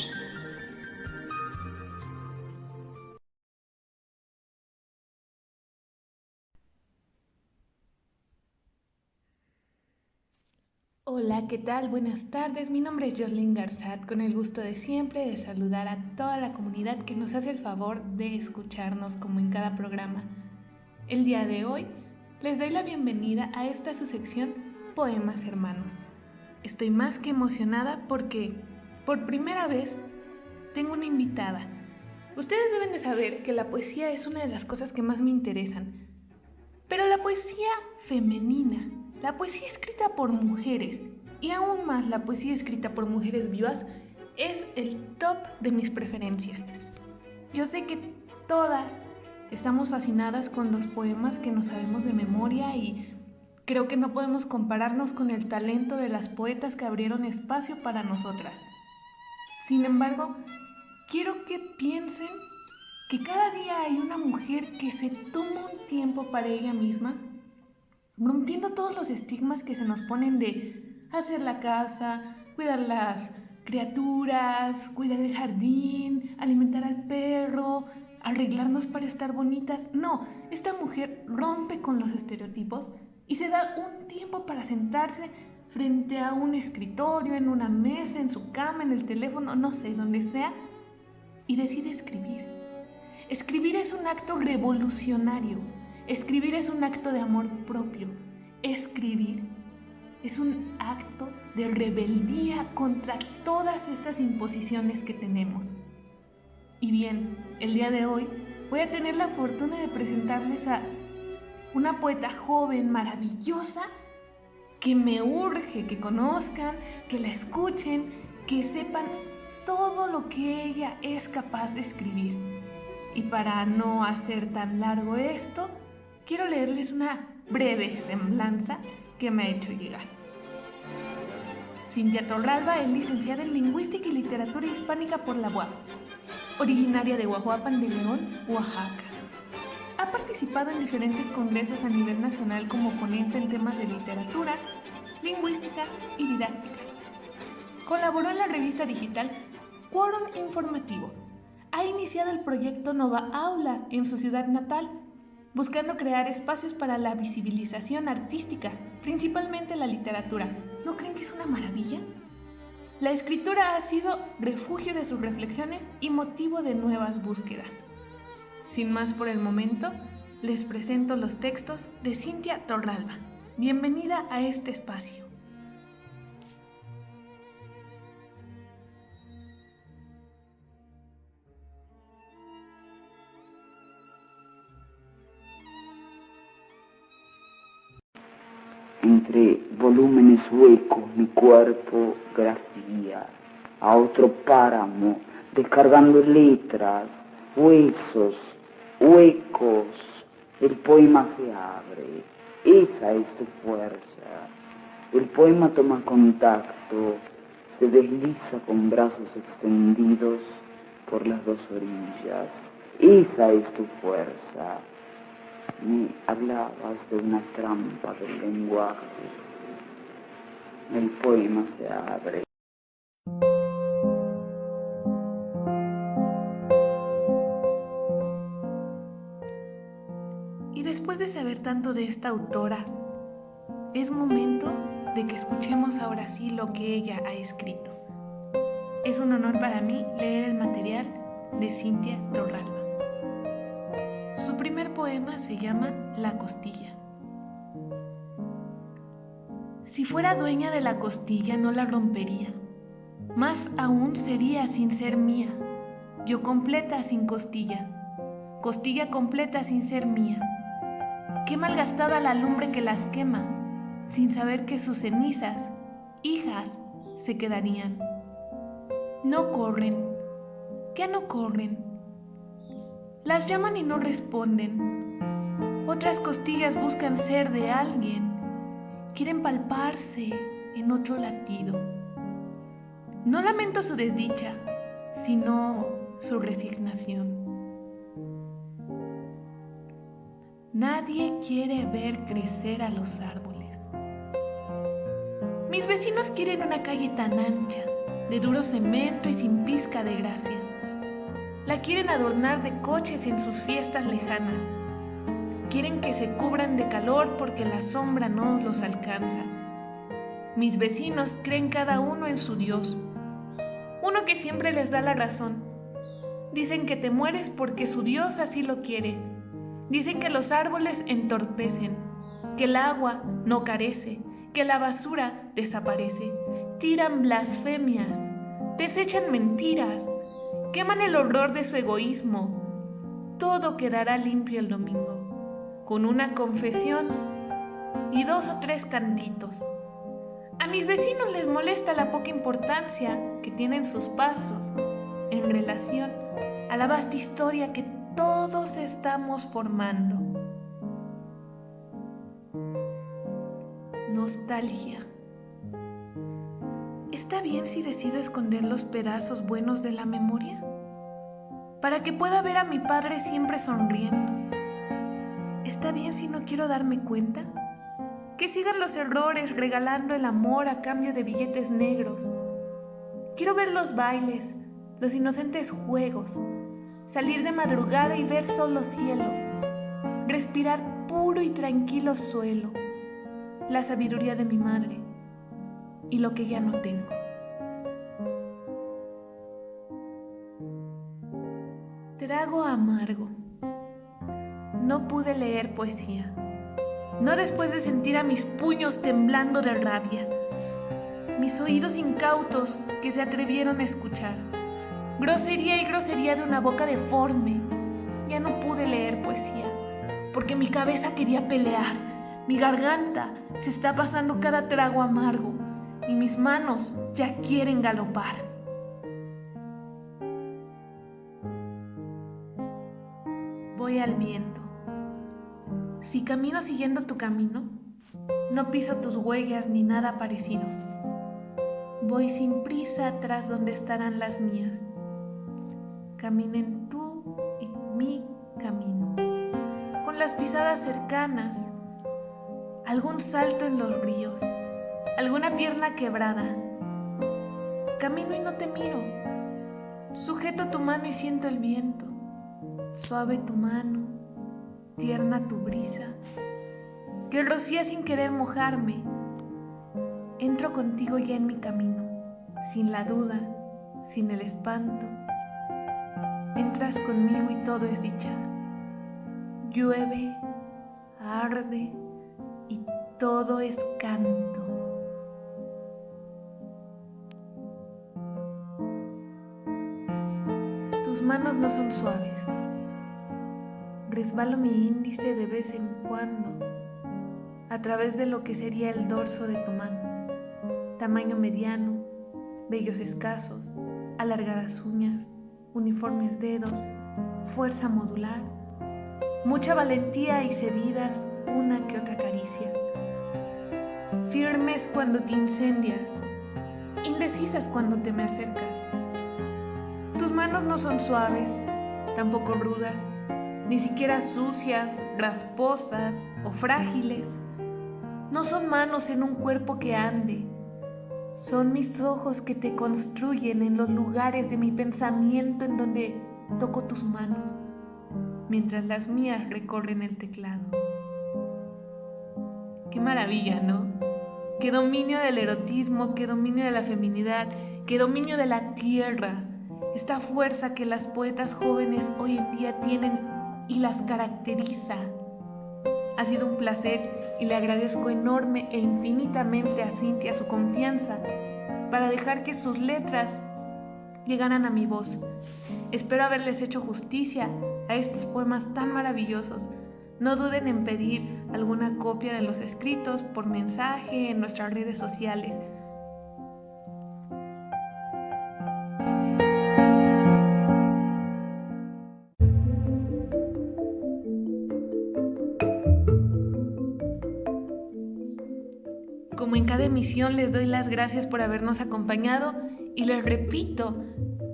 Hola, ¿qué tal? Buenas tardes, mi nombre es Jocelyn Garzat, con el gusto de siempre de saludar a toda la comunidad que nos hace el favor de escucharnos como en cada programa. El día de hoy les doy la bienvenida a esta su sección Poemas Hermanos. Estoy más que emocionada porque por primera vez tengo una invitada. Ustedes deben de saber que la poesía es una de las cosas que más me interesan, pero la poesía femenina, la poesía escrita por mujeres y aún más la poesía escrita por mujeres vivas es el top de mis preferencias. Yo sé que todas estamos fascinadas con los poemas que nos sabemos de memoria y creo que no podemos compararnos con el talento de las poetas que abrieron espacio para nosotras. Sin embargo, quiero que piensen que cada día hay una mujer que se toma un tiempo para ella misma, rompiendo todos los estigmas que se nos ponen de hacer la casa, cuidar las criaturas, cuidar el jardín, alimentar al perro, arreglarnos para estar bonitas. No, esta mujer rompe con los estereotipos y se da un tiempo para sentarse frente a un escritorio, en una mesa, en su cama, en el teléfono, no sé, donde sea, y decide escribir. Escribir es un acto revolucionario. Escribir es un acto de amor propio. Escribir es un acto de rebeldía contra todas estas imposiciones que tenemos. Y bien, el día de hoy voy a tener la fortuna de presentarles a una poeta joven, maravillosa, que me urge que conozcan, que la escuchen, que sepan todo lo que ella es capaz de escribir. Y para no hacer tan largo esto, quiero leerles una breve semblanza que me ha hecho llegar. Cintia Torralba es licenciada en Lingüística y Literatura Hispánica por la UAP, originaria de Guajuapan de León, Oaxaca. Ha participado en diferentes congresos a nivel nacional como ponente en temas de literatura, lingüística y didáctica. Colaboró en la revista digital Quórum Informativo. Ha iniciado el proyecto Nova Aula en su ciudad natal, buscando crear espacios para la visibilización artística, principalmente la literatura. ¿No creen que es una maravilla? La escritura ha sido refugio de sus reflexiones y motivo de nuevas búsquedas. Sin más por el momento, les presento los textos de Cintia Torralba. Bienvenida a este espacio. Entre volúmenes huecos mi cuerpo grafía a otro páramo, descargando letras, huesos, huecos. El poema se abre, esa es tu fuerza. El poema toma contacto, se desliza con brazos extendidos por las dos orillas. Esa es tu fuerza. Me hablabas de una trampa del lenguaje. El poema se abre. Y después de saber tanto de esta autora, es momento de que escuchemos ahora sí lo que ella ha escrito. Es un honor para mí leer el material de Cintia Torralba. Su primer poema se llama La costilla. Si fuera dueña de la costilla no la rompería. Más aún sería sin ser mía, yo completa sin costilla, costilla completa sin ser mía. Qué malgastada la lumbre que las quema, sin saber que sus cenizas, hijas, se quedarían. No corren, ¿qué no corren? Las llaman y no responden. Otras costillas buscan ser de alguien, quieren palparse en otro latido. No lamento su desdicha, sino su resignación. Nadie quiere ver crecer a los árboles. Mis vecinos quieren una calle tan ancha, de duro cemento y sin pizca de gracia. La quieren adornar de coches en sus fiestas lejanas. Quieren que se cubran de calor porque la sombra no los alcanza. Mis vecinos creen cada uno en su Dios, uno que siempre les da la razón. Dicen que te mueres porque su Dios así lo quiere. Dicen que los árboles entorpecen, que el agua no carece, que la basura desaparece. Tiran blasfemias, desechan mentiras, queman el horror de su egoísmo. Todo quedará limpio el domingo, con una confesión y 2 o 3 cantitos. A mis vecinos les molesta la poca importancia que tienen sus pasos en relación a la vasta historia que todos estamos formando. Nostalgia. ¿Está bien si decido esconder los pedazos buenos de la memoria? Para que pueda ver a mi padre siempre sonriendo. ¿Está bien si no quiero darme cuenta? Que sigan los errores regalando el amor a cambio de billetes negros. Quiero ver los bailes, los inocentes juegos, salir de madrugada y ver solo cielo, respirar puro y tranquilo suelo, la sabiduría de mi madre y lo que ya no tengo. Trago amargo. No pude leer poesía, no después de sentir a mis puños temblando de rabia, mis oídos incautos que se atrevieron a escuchar. Grosería y grosería de una boca deforme. Ya no pude leer poesía, porque mi cabeza quería pelear, mi garganta se está pasando cada trago amargo, y mis manos ya quieren galopar. Voy al viento. Si camino siguiendo tu camino, no piso tus huellas ni nada parecido. Voy sin prisa tras donde estarán las mías. Caminen tú y mi camino, con las pisadas cercanas, algún salto en los ríos, alguna pierna quebrada. Camino y no te miro, sujeto tu mano y siento el viento, suave tu mano, tierna tu brisa, que rocía sin querer mojarme. Entro contigo ya en mi camino, sin la duda, sin el espanto. Entras conmigo y todo es dicha. Llueve, arde y todo es canto. Tus manos no son suaves. Resbalo mi índice de vez en cuando a través de lo que sería el dorso de tu mano. Tamaño mediano, vellos escasos, alargadas uñas, uniformes dedos, fuerza modular, mucha valentía y cedidas una que otra caricia. Firmes cuando te incendias, indecisas cuando te me acercas. Tus manos no son suaves, tampoco rudas, ni siquiera sucias, rasposas o frágiles. No son manos en un cuerpo que ande. Son mis ojos que te construyen en los lugares de mi pensamiento en donde toco tus manos, mientras las mías recorren el teclado. Qué maravilla, ¿no? Qué dominio del erotismo, qué dominio de la feminidad, qué dominio de la tierra. Esta fuerza que las poetas jóvenes hoy en día tienen y las caracteriza. Ha sido un placer y le agradezco enorme e infinitamente a Cintia su confianza para dejar que sus letras llegaran a mi voz. Espero haberles hecho justicia a estos poemas tan maravillosos. No duden en pedir alguna copia de los escritos por mensaje en nuestras redes sociales. Como en cada emisión, les doy las gracias por habernos acompañado y les repito,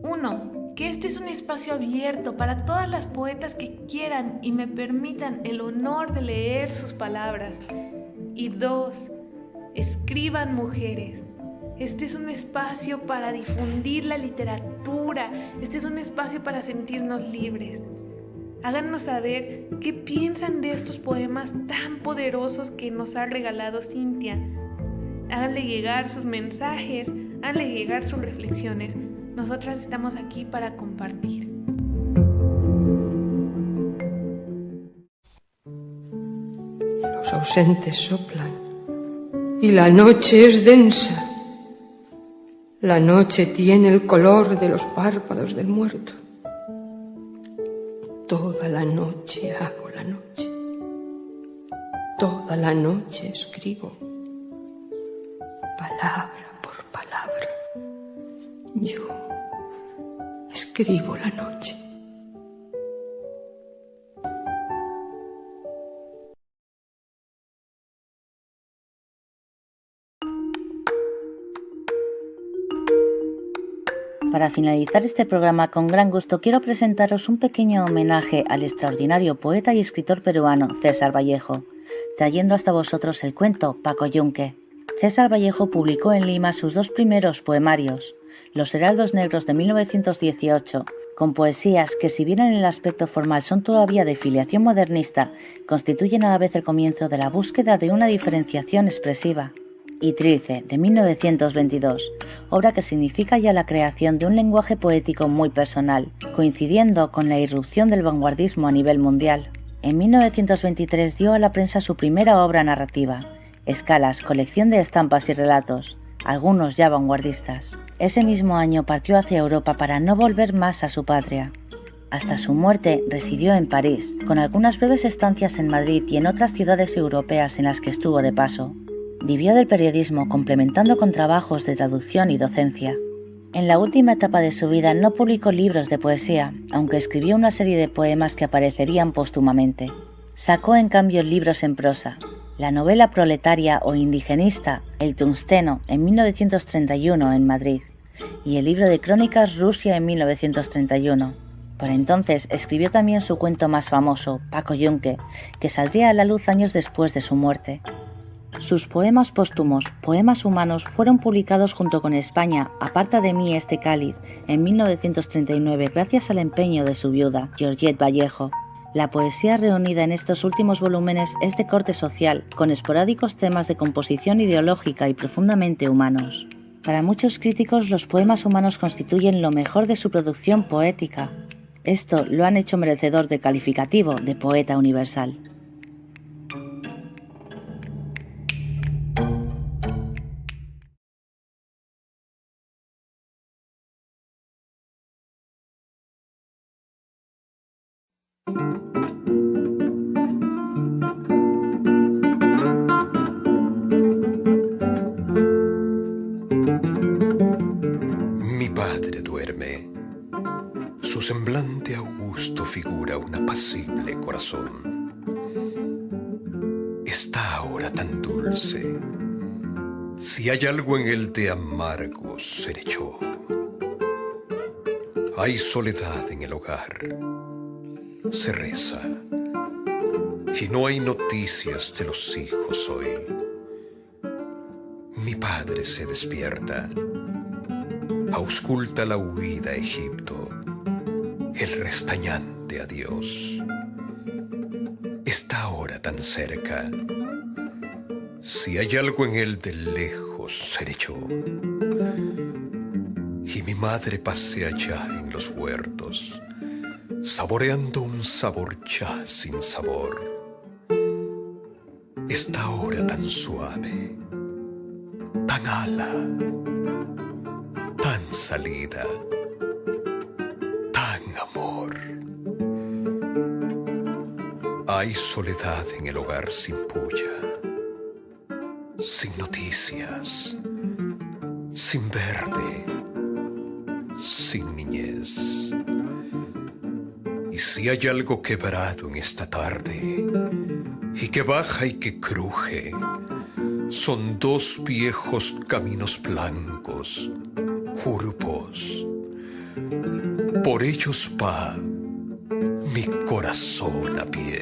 1, que este es un espacio abierto para todas las poetas que quieran y me permitan el honor de leer sus palabras. Y 2, escriban mujeres. Este es un espacio para difundir la literatura, este es un espacio para sentirnos libres. Háganos saber qué piensan de estos poemas tan poderosos que nos ha regalado Cintia. Háganle llegar sus mensajes, háganle llegar sus reflexiones. Nosotras estamos aquí para compartir. Los ausentes soplan y la noche es densa. La noche tiene el color de los párpados del muerto. Toda la noche hago la noche. Toda la noche escribo. Palabra por palabra, yo escribo la noche. Para finalizar este programa, con gran gusto quiero presentaros un pequeño homenaje al extraordinario poeta y escritor peruano César Vallejo, trayendo hasta vosotros el cuento Paco Yunque. César Vallejo publicó en Lima sus 2 primeros poemarios, Los Heraldos Negros de 1918, con poesías que, si bien en el aspecto formal son todavía de filiación modernista, constituyen a la vez el comienzo de la búsqueda de una diferenciación expresiva. Y Trilce, de 1922, obra que significa ya la creación de un lenguaje poético muy personal, coincidiendo con la irrupción del vanguardismo a nivel mundial. En 1923 dio a la prensa su primera obra narrativa, Escalas, colección de estampas y relatos, algunos ya vanguardistas. Ese mismo año partió hacia Europa para no volver más a su patria. Hasta su muerte residió en París, con algunas breves estancias en Madrid y en otras ciudades europeas en las que estuvo de paso. Vivió del periodismo, complementando con trabajos de traducción y docencia. En la última etapa de su vida no publicó libros de poesía, aunque escribió una serie de poemas que aparecerían póstumamente. Sacó en cambio libros en prosa. La novela proletaria o indigenista El Tungsteno en 1931 en Madrid y el libro de crónicas Rusia en 1931. Por entonces escribió también su cuento más famoso, Paco Yunque, que saldría a la luz años después de su muerte. Sus poemas póstumos, Poemas Humanos, fueron publicados junto con España, Aparta de mí este cáliz, en 1939 gracias al empeño de su viuda, Georgette Vallejo. La poesía reunida en estos últimos volúmenes es de corte social, con esporádicos temas de composición ideológica y profundamente humanos. Para muchos críticos, los poemas humanos constituyen lo mejor de su producción poética. Esto lo han hecho merecedor del calificativo de poeta universal. Su semblante augusto figura un apacible corazón. Está ahora tan dulce. Si hay algo en él de amargo, seré yo. Hay soledad en el hogar. Se reza. Y no hay noticias de los hijos hoy. Mi padre se despierta. Ausculta la huida a Egipto. El restañante adiós está ahora tan cerca. Si hay algo en él de lejos, seré yo. Y mi madre pasea allá en los huertos, saboreando un sabor ya sin sabor. Está ahora tan suave, tan ala. tan salida, tan amor. Hay soledad en el hogar sin puya, sin noticias, sin verde, sin niñez. Y si hay algo quebrado en esta tarde, y que baja y que cruje, son dos viejos caminos blancos, curvos. Por ellos va mi corazón a pie.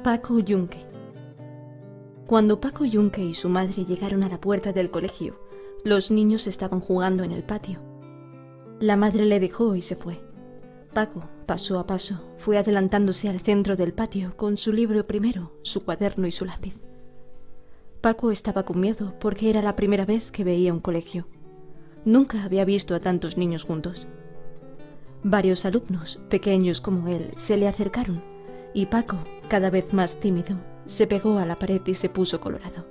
Paco Yunque. Cuando Paco Yunque y su madre llegaron a la puerta del colegio, los niños estaban jugando en el patio. La madre le dejó y se fue. Paco, paso a paso, fue adelantándose al centro del patio con su libro primero, su cuaderno y su lápiz. Paco estaba con miedo porque era la primera vez que veía un colegio. Nunca había visto a tantos niños juntos. Varios alumnos, pequeños como él, se le acercaron y Paco, cada vez más tímido, se pegó a la pared y se puso colorado.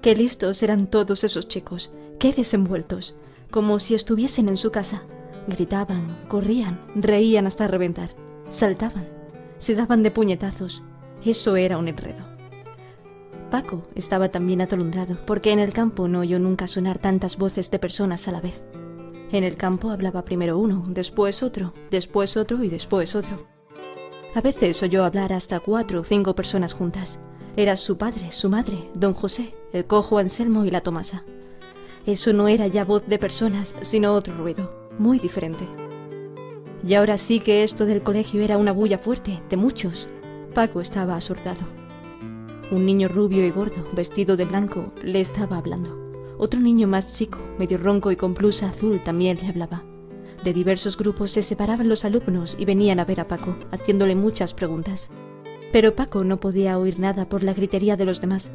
Qué listos eran todos esos chicos, qué desenvueltos, como si estuviesen en su casa. Gritaban, corrían, reían hasta reventar, saltaban, se daban de puñetazos. Eso era un enredo. Paco estaba también atolondrado, porque en el campo no oyó nunca sonar tantas voces de personas a la vez. En el campo hablaba primero uno, después otro y después otro. A veces oyó hablar hasta 4 o 5 personas juntas. Era su padre, su madre, don José, el cojo Anselmo y la Tomasa. Eso no era ya voz de personas, sino otro ruido, muy diferente. Y ahora sí que esto del colegio era una bulla fuerte, de muchos. Paco estaba asordado. Un niño rubio y gordo, vestido de blanco, le estaba hablando. Otro niño más chico, medio ronco y con blusa azul, también le hablaba. De diversos grupos se separaban los alumnos y venían a ver a Paco, haciéndole muchas preguntas. Pero Paco no podía oír nada por la gritería de los demás.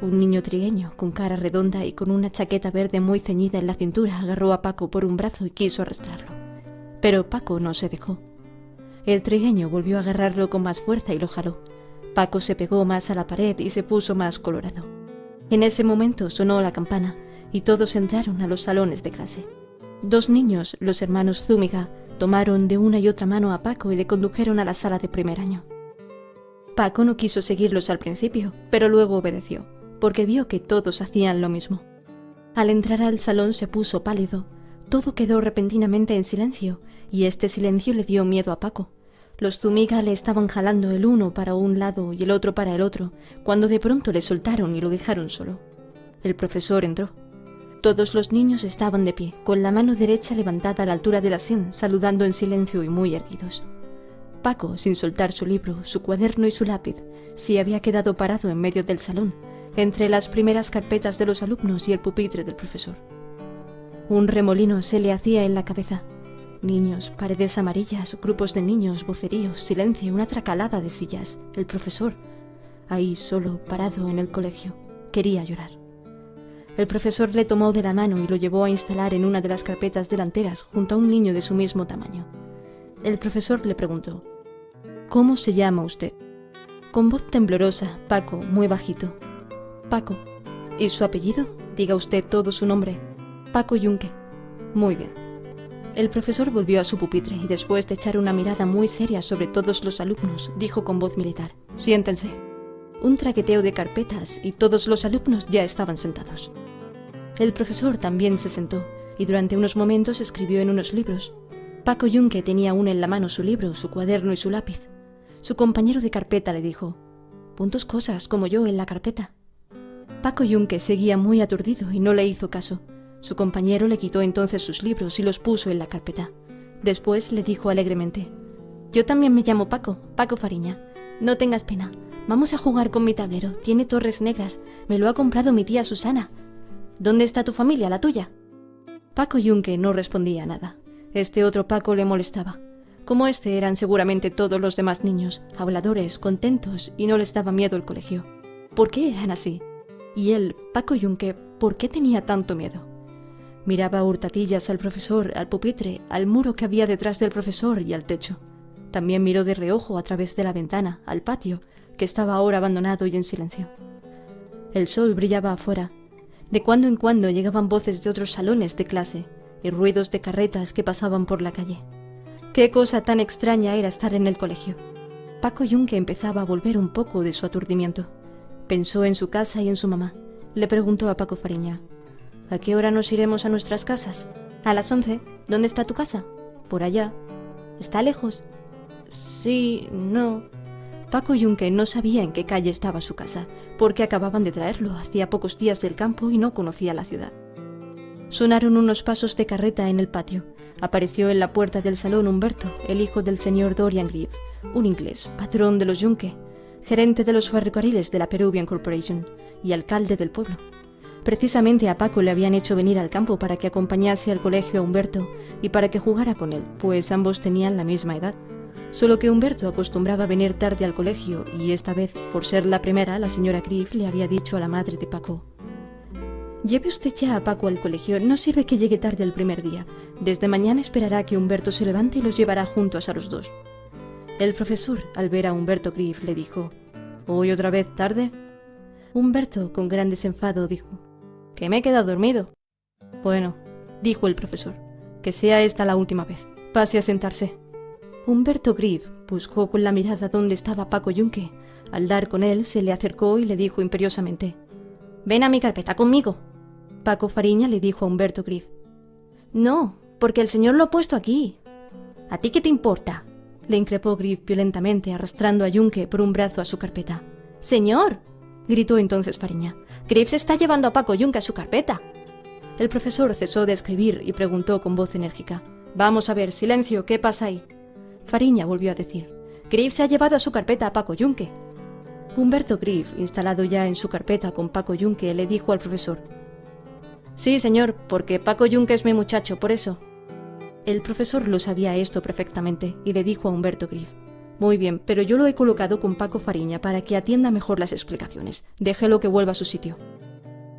Un niño trigueño, con cara redonda y con una chaqueta verde muy ceñida en la cintura, agarró a Paco por un brazo y quiso arrastrarlo. Pero Paco no se dejó. El trigueño volvió a agarrarlo con más fuerza y lo jaló. Paco se pegó más a la pared y se puso más colorado. En ese momento sonó la campana y todos entraron a los salones de clase. 2 niños, los hermanos Zúñiga, tomaron de una y otra mano a Paco y le condujeron a la sala de primer año. Paco no quiso seguirlos al principio, pero luego obedeció, porque vio que todos hacían lo mismo. Al entrar al salón se puso pálido. Todo quedó repentinamente en silencio, y este silencio le dio miedo a Paco. Los Zúñiga le estaban jalando el uno para un lado y el otro para el otro, cuando de pronto le soltaron y lo dejaron solo. El profesor entró. Todos los niños estaban de pie, con la mano derecha levantada a la altura de la sien, saludando en silencio y muy erguidos. Paco, sin soltar su libro, su cuaderno y su lápiz, se había quedado parado en medio del salón, entre las primeras carpetas de los alumnos y el pupitre del profesor. Un remolino se le hacía en la cabeza. Niños, paredes amarillas, grupos de niños, voceríos, silencio, una tracalada de sillas. El profesor, ahí solo, parado en el colegio, quería llorar. El profesor le tomó de la mano y lo llevó a instalar en una de las carpetas delanteras junto a un niño de su mismo tamaño. El profesor le preguntó: ¿Cómo se llama usted? Con voz temblorosa, Paco, muy bajito. Paco. ¿Y su apellido? Diga usted todo su nombre. Paco Yunque. Muy bien. El profesor volvió a su pupitre y después de echar una mirada muy seria sobre todos los alumnos, dijo con voz militar: Siéntense. Un traqueteo de carpetas y todos los alumnos ya estaban sentados. El profesor también se sentó y durante unos momentos escribió en unos libros. Paco Yunque tenía aún en la mano su libro, su cuaderno y su lápiz. Su compañero de carpeta le dijo: «Pon tus cosas como yo en la carpeta». Paco Yunque seguía muy aturdido y no le hizo caso. Su compañero le quitó entonces sus libros y los puso en la carpeta. Después le dijo alegremente: «Yo también me llamo Paco, Paco Fariña. No tengas pena. Vamos a jugar con mi tablero. Tiene torres negras. Me lo ha comprado mi tía Susana. ¿Dónde está tu familia, la tuya?» Paco Yunque no respondía nada. Este otro Paco le molestaba. Como este eran seguramente todos los demás niños, habladores, contentos, y no les daba miedo el colegio. ¿Por qué eran así? Y él, Paco Yunque, ¿por qué tenía tanto miedo? Miraba a hurtadillas al profesor, al pupitre, al muro que había detrás del profesor y al techo. También miró de reojo a través de la ventana, al patio, que estaba ahora abandonado y en silencio. El sol brillaba afuera. De cuando en cuando llegaban voces de otros salones de clase y ruidos de carretas que pasaban por la calle. Qué cosa tan extraña era estar en el colegio. Paco Yunque empezaba a volver un poco de su aturdimiento. Pensó en su casa y en su mamá. Le preguntó a Paco Fariña: «¿A qué hora nos iremos a nuestras casas?» «A las 11. ¿Dónde está tu casa?» «Por allá». «¿Está lejos?» «Sí, no». Paco Yunque no sabía en qué calle estaba su casa, porque acababan de traerlo hacía pocos días del campo y no conocía la ciudad. Sonaron unos pasos de carreta en el patio. Apareció en la puerta del salón Humberto, el hijo del señor Dorian Grieve, un inglés, patrón de los Yunque, gerente de los ferrocarriles de la Peruvian Corporation y alcalde del pueblo. Precisamente a Paco le habían hecho venir al campo para que acompañase al colegio a Humberto y para que jugara con él, pues ambos tenían la misma edad. Solo que Humberto acostumbraba venir tarde al colegio y esta vez, por ser la primera, la señora Grieve le había dicho a la madre de Paco: «Lleve usted ya a Paco al colegio, no sirve que llegue tarde el primer día. Desde mañana esperará que Humberto se levante y los llevará juntos a los dos». El profesor, al ver a Humberto Grieve, le dijo: «¿Hoy otra vez tarde?» Humberto, con gran desenfado, dijo: «Que me he quedado dormido». «Bueno», dijo el profesor, «que sea esta la última vez. Pase a sentarse». Humberto Grieve buscó con la mirada dónde estaba Paco Yunque. Al dar con él, se le acercó y le dijo imperiosamente: «Ven a mi carpeta conmigo». Paco Fariña le dijo a Humberto Grieve: «No, porque el señor lo ha puesto aquí». «¿A ti qué te importa?», le increpó Grieve violentamente, arrastrando a Yunque por un brazo a su carpeta. «¡Señor!», gritó entonces Fariña, «Grieve se está llevando a Paco Yunque a su carpeta». El profesor cesó de escribir y preguntó con voz enérgica: «Vamos a ver, silencio, ¿qué pasa ahí?». Fariña volvió a decir: «Grieve se ha llevado a su carpeta a Paco Yunque». Humberto Grieve, instalado ya en su carpeta con Paco Yunque, le dijo al profesor: «Sí, señor, porque Paco Yunque es mi muchacho, por eso». El profesor lo sabía esto perfectamente y le dijo a Humberto Grieve: «Muy bien, pero yo lo he colocado con Paco Fariña para que atienda mejor las explicaciones. Déjelo que vuelva a su sitio».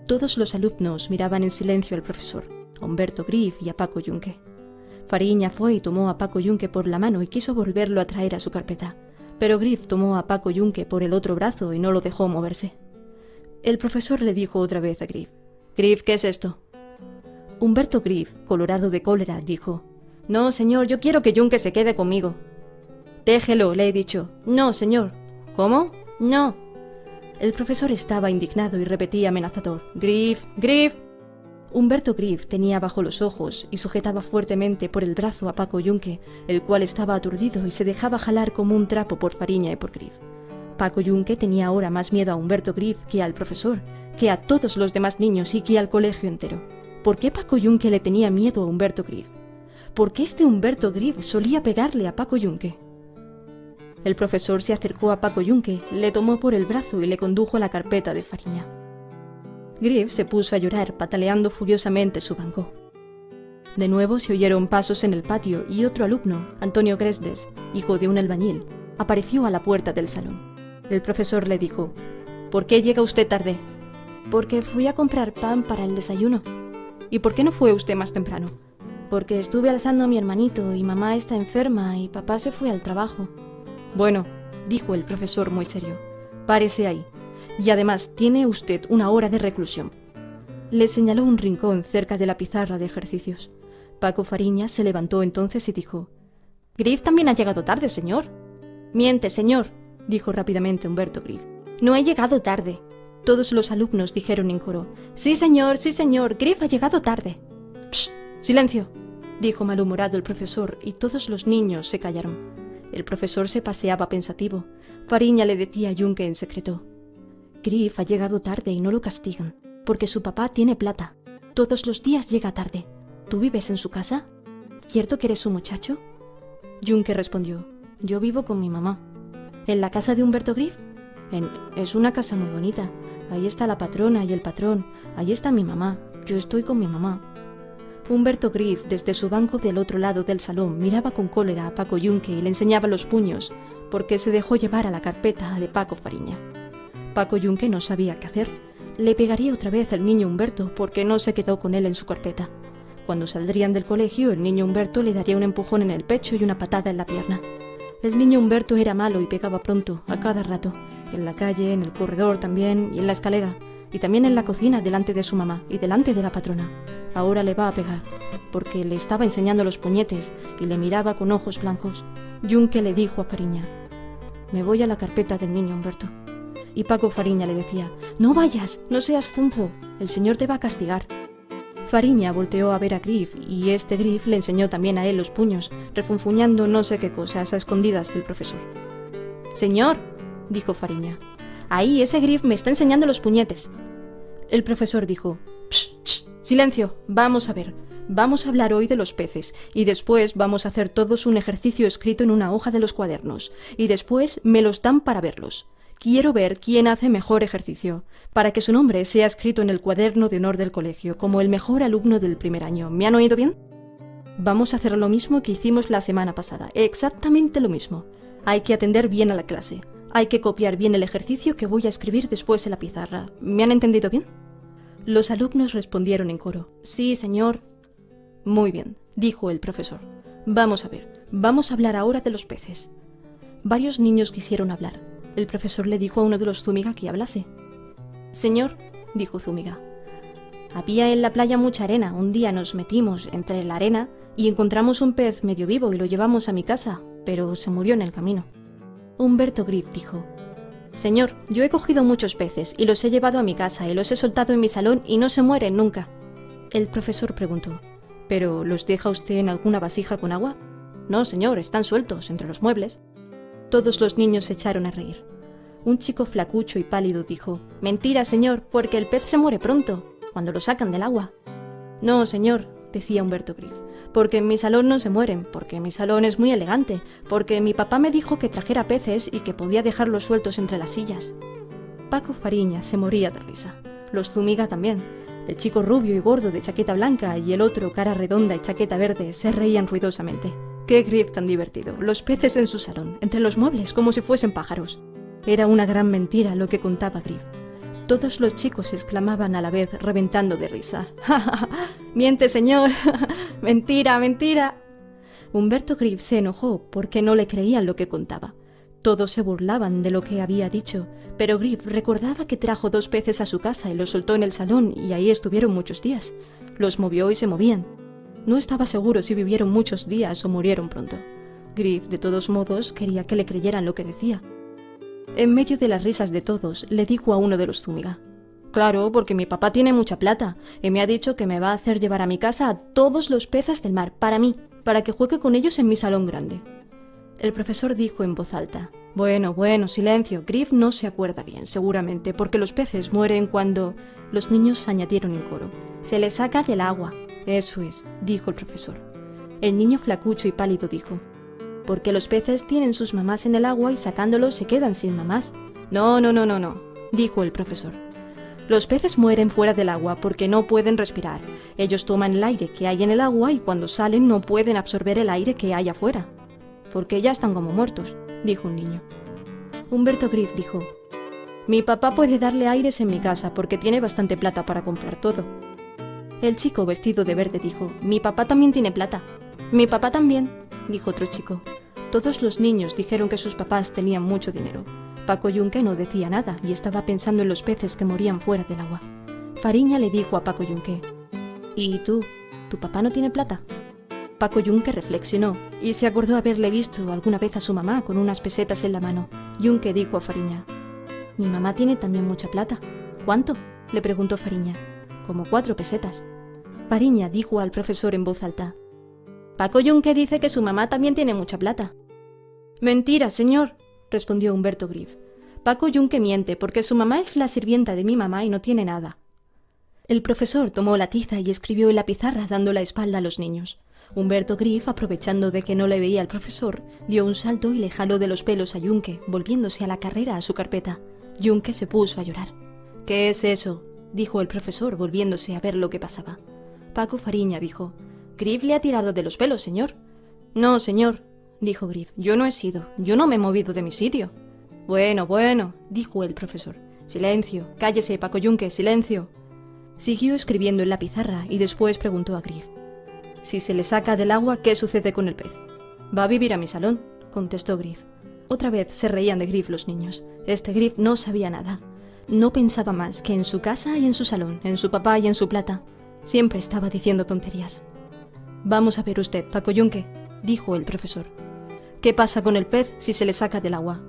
Todos los alumnos miraban en silencio al profesor, a Humberto Grieve y a Paco Yunque. Fariña fue y tomó a Paco Yunque por la mano y quiso volverlo a traer a su carpeta, pero Grieve tomó a Paco Yunque por el otro brazo y no lo dejó moverse. El profesor le dijo otra vez a Grieve: «Grieve, ¿qué es esto?». Humberto Grieve, colorado de cólera, dijo: «No, señor, yo quiero que Yunque se quede conmigo». «Déjelo», le he dicho. «No, señor». «¿Cómo? No». El profesor estaba indignado y repetía amenazador: «Grieve, Grieve». Humberto Grieve tenía bajo los ojos y sujetaba fuertemente por el brazo a Paco Yunque, el cual estaba aturdido y se dejaba jalar como un trapo por Fariña y por Grieve. Paco Yunque tenía ahora más miedo a Humberto Grieve que al profesor, que a todos los demás niños y que al colegio entero. ¿Por qué Paco Yunque le tenía miedo a Humberto Grieve? ¿Por qué este Humberto Grieve solía pegarle a Paco Yunque? El profesor se acercó a Paco Yunque, le tomó por el brazo y le condujo a la carpeta de Fariña. Grieve se puso a llorar, pataleando furiosamente su banco. De nuevo se oyeron pasos en el patio y otro alumno, Antonio Gresdes, hijo de un albañil, apareció a la puerta del salón. El profesor le dijo: «¿Por qué llega usted tarde?». «Porque fui a comprar pan para el desayuno». «¿Y por qué no fue usted más temprano?». «Porque estuve alzando a mi hermanito y mamá está enferma y papá se fue al trabajo». «Bueno», dijo el profesor muy serio, «párese ahí. Y además tiene usted una hora de reclusión». Le señaló un rincón cerca de la pizarra de ejercicios. Paco Fariña se levantó entonces y dijo: «Grieve también ha llegado tarde, señor». «Miente, señor», dijo rápidamente Humberto Grieve. «No he llegado tarde». Todos los alumnos dijeron en coro: sí, señor, Grieve ha llegado tarde». «Psh, silencio», dijo malhumorado el profesor y todos los niños se callaron. El profesor se paseaba pensativo. Fariña le decía a Yunque en secreto: «Grieve ha llegado tarde y no lo castigan, porque su papá tiene plata. Todos los días llega tarde. ¿Tú vives en su casa?». cierto que eres su muchacho? Junke respondió: yo vivo con mi mamá. ¿En la casa de Humberto Griff? Es una casa muy bonita. Ahí está la patrona y el patrón. Ahí está mi mamá. Yo estoy con mi mamá. Humberto Griff, desde su banco del otro lado del salón, miraba con cólera a Paco Junke y le enseñaba los puños, porque se dejó llevar a la carpeta de Paco Fariña. Paco Junke no sabía qué hacer. Le pegaría otra vez al niño Humberto, porque no se quedó con él en su carpeta. Cuando saldrían del colegio, el niño Humberto le daría un empujón en el pecho y una patada en la pierna. El niño Humberto era malo y pegaba pronto, a cada rato, en la calle, en el corredor también, y en la escalera, y también en la cocina delante de su mamá y delante de la patrona. Ahora le va a pegar, porque le estaba enseñando los puñetes y le miraba con ojos blancos. Junke le dijo a Fariña: me voy a la carpeta del niño Humberto. Y Paco Fariña le decía: no vayas, no seas zonzo, el señor te va a castigar. Fariña volteó a ver a Griff, y este Griff le enseñó también a él los puños, refunfuñando no sé qué cosas a escondidas del profesor. Señor, dijo Fariña, ahí ese Griff me está enseñando los puñetes. El profesor dijo: psh, silencio, vamos a ver. Vamos a hablar hoy de los peces, y después vamos a hacer todos un ejercicio escrito en una hoja de los cuadernos, y después me los dan para verlos. Quiero ver quién hace mejor ejercicio, para que su nombre sea escrito en el cuaderno de honor del colegio, como el mejor alumno del primer año. ¿Me han oído bien? Vamos a hacer lo mismo que hicimos la semana pasada, exactamente lo mismo. Hay que atender bien a la clase. Hay que copiar bien el ejercicio que voy a escribir después en la pizarra. ¿Me han entendido bien? Los alumnos respondieron en coro: sí, señor. Muy bien, dijo el profesor. Vamos a ver, vamos a hablar ahora de los peces. Varios niños quisieron hablar. El profesor le dijo a uno de los Zúñiga que hablase. Señor, dijo Zúñiga, había en la playa mucha arena. Un día nos metimos entre la arena y encontramos un pez medio vivo y lo llevamos a mi casa, pero se murió en el camino. Humberto Griff dijo: señor, yo he cogido muchos peces y los he llevado a mi casa y los he soltado en mi salón y no se mueren nunca. El profesor preguntó: ¿pero los deja usted en alguna vasija con agua? No, señor, están sueltos entre los muebles. Todos los niños se echaron a reír. Un chico flacucho y pálido dijo: mentira, señor, porque el pez se muere pronto, cuando lo sacan del agua. No, señor, decía Humberto Griff, porque en mi salón no se mueren, porque mi salón es muy elegante, porque mi papá me dijo que trajera peces y que podía dejarlos sueltos entre las sillas. Paco Fariña se moría de risa. Los Zúñiga también. El chico rubio y gordo de chaqueta blanca y el otro cara redonda y chaqueta verde se reían ruidosamente. ¡Qué Griff tan divertido! Los peces en su salón, entre los muebles, como si fuesen pájaros. Era una gran mentira lo que contaba Griff. Todos los chicos exclamaban a la vez, reventando de risa: ¡ja, ja, ja! ¡Miente, señor! ¡Mentira, mentira! Humberto Griff se enojó porque no le creían lo que contaba. Todos se burlaban de lo que había dicho, pero Griff recordaba que trajo 2 peces a su casa y los soltó en el salón, y ahí estuvieron muchos días. Los movió y se movían. No estaba seguro si vivieron muchos días o murieron pronto. Griff, de todos modos, quería que le creyeran lo que decía. En medio de las risas de todos, le dijo a uno de los Zúñiga: claro, porque mi papá tiene mucha plata, y me ha dicho que me va a hacer llevar a mi casa a todos los peces del mar, para mí, para que juegue con ellos en mi salón grande. El profesor dijo en voz alta: bueno, silencio, Griff no se acuerda bien, seguramente, porque los peces mueren cuando... Los niños añadieron en coro: se les saca del agua. Eso es, dijo el profesor. El niño flacucho y pálido dijo: porque los peces tienen sus mamás en el agua y sacándolos se quedan sin mamás. No, dijo el profesor. Los peces mueren fuera del agua porque no pueden respirar. Ellos toman el aire que hay en el agua y cuando salen no pueden absorber el aire que hay afuera. Porque ya están como muertos, dijo un niño. Humberto Griff dijo: mi papá puede darle aires en mi casa porque tiene bastante plata para comprar todo. El chico vestido de verde dijo: mi papá también tiene plata. Mi papá también, dijo otro chico. Todos los niños dijeron que sus papás tenían mucho dinero. Paco Junke no decía nada y estaba pensando en los peces que morían fuera del agua. Fariña le dijo a Paco Junke: ¿y tú? ¿Tu papá no tiene plata? Paco Junke reflexionó y se acordó haberle visto alguna vez a su mamá con unas pesetas en la mano. Junke dijo a Fariña: mi mamá tiene también mucha plata. ¿Cuánto?, le preguntó Fariña. Como 4 pesetas. Fariña dijo al profesor en voz alta: Paco Junke dice que su mamá también tiene mucha plata. Mentira, señor, respondió Humberto Griff. Paco Junke miente porque su mamá es la sirvienta de mi mamá y no tiene nada. El profesor tomó la tiza y escribió en la pizarra dando la espalda a los niños. Humberto Grif, aprovechando de que no le veía el profesor, dio un salto y le jaló de los pelos a Junque, volviéndose a la carrera a su carpeta. Junque se puso a llorar. «¿Qué es eso?», dijo el profesor, volviéndose a ver lo que pasaba. Paco Fariña dijo: «Grif le ha tirado de los pelos, señor». «No, señor», dijo Grif, «yo no he sido, yo no me he movido de mi sitio». «Bueno, bueno», dijo el profesor. «Silencio, cállese, Paco Junque, silencio». Siguió escribiendo en la pizarra y después preguntó a Grif: «Si se le saca del agua, ¿qué sucede con el pez?» «Va a vivir a mi salón», contestó Grif. Otra vez se reían de Grif los niños. Este Grif no sabía nada. No pensaba más que en su casa y en su salón, en su papá y en su plata. Siempre estaba diciendo tonterías. «Vamos a ver usted, Paco Junque», dijo el profesor. «¿Qué pasa con el pez si se le saca del agua?»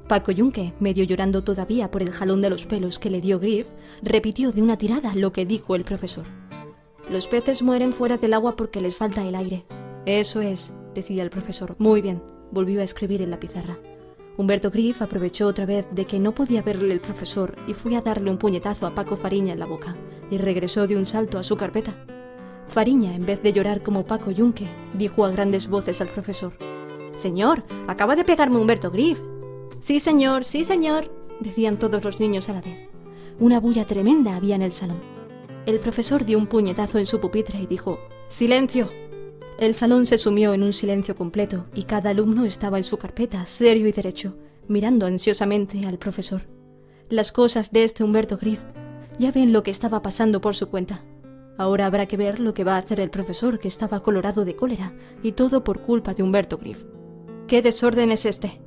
Paco Junque, medio llorando todavía por el jalón de los pelos que le dio Grif, repitió de una tirada lo que dijo el profesor. «Los peces mueren fuera del agua porque les falta el aire». «Eso es», decía el profesor. «Muy bien», volvió a escribir en la pizarra. Humberto Grif aprovechó otra vez de que no podía verle el profesor y fue a darle un puñetazo a Paco Fariña en la boca, y regresó de un salto a su carpeta. Fariña, en vez de llorar como Paco Junque, dijo a grandes voces al profesor: «Señor, acaba de pegarme Humberto Grif». «Sí, señor, decían todos los niños a la vez. Una bulla tremenda había en el salón. El profesor dio un puñetazo en su pupitre y dijo: «¡Silencio!». El salón se sumió en un silencio completo y cada alumno estaba en su carpeta, serio y derecho, mirando ansiosamente al profesor. Las cosas de este Humberto Grif. Ya ven lo que estaba pasando por su cuenta. Ahora habrá que ver lo que va a hacer el profesor, que estaba colorado de cólera, y todo por culpa de Humberto Grif. «¿Qué desorden es este?»,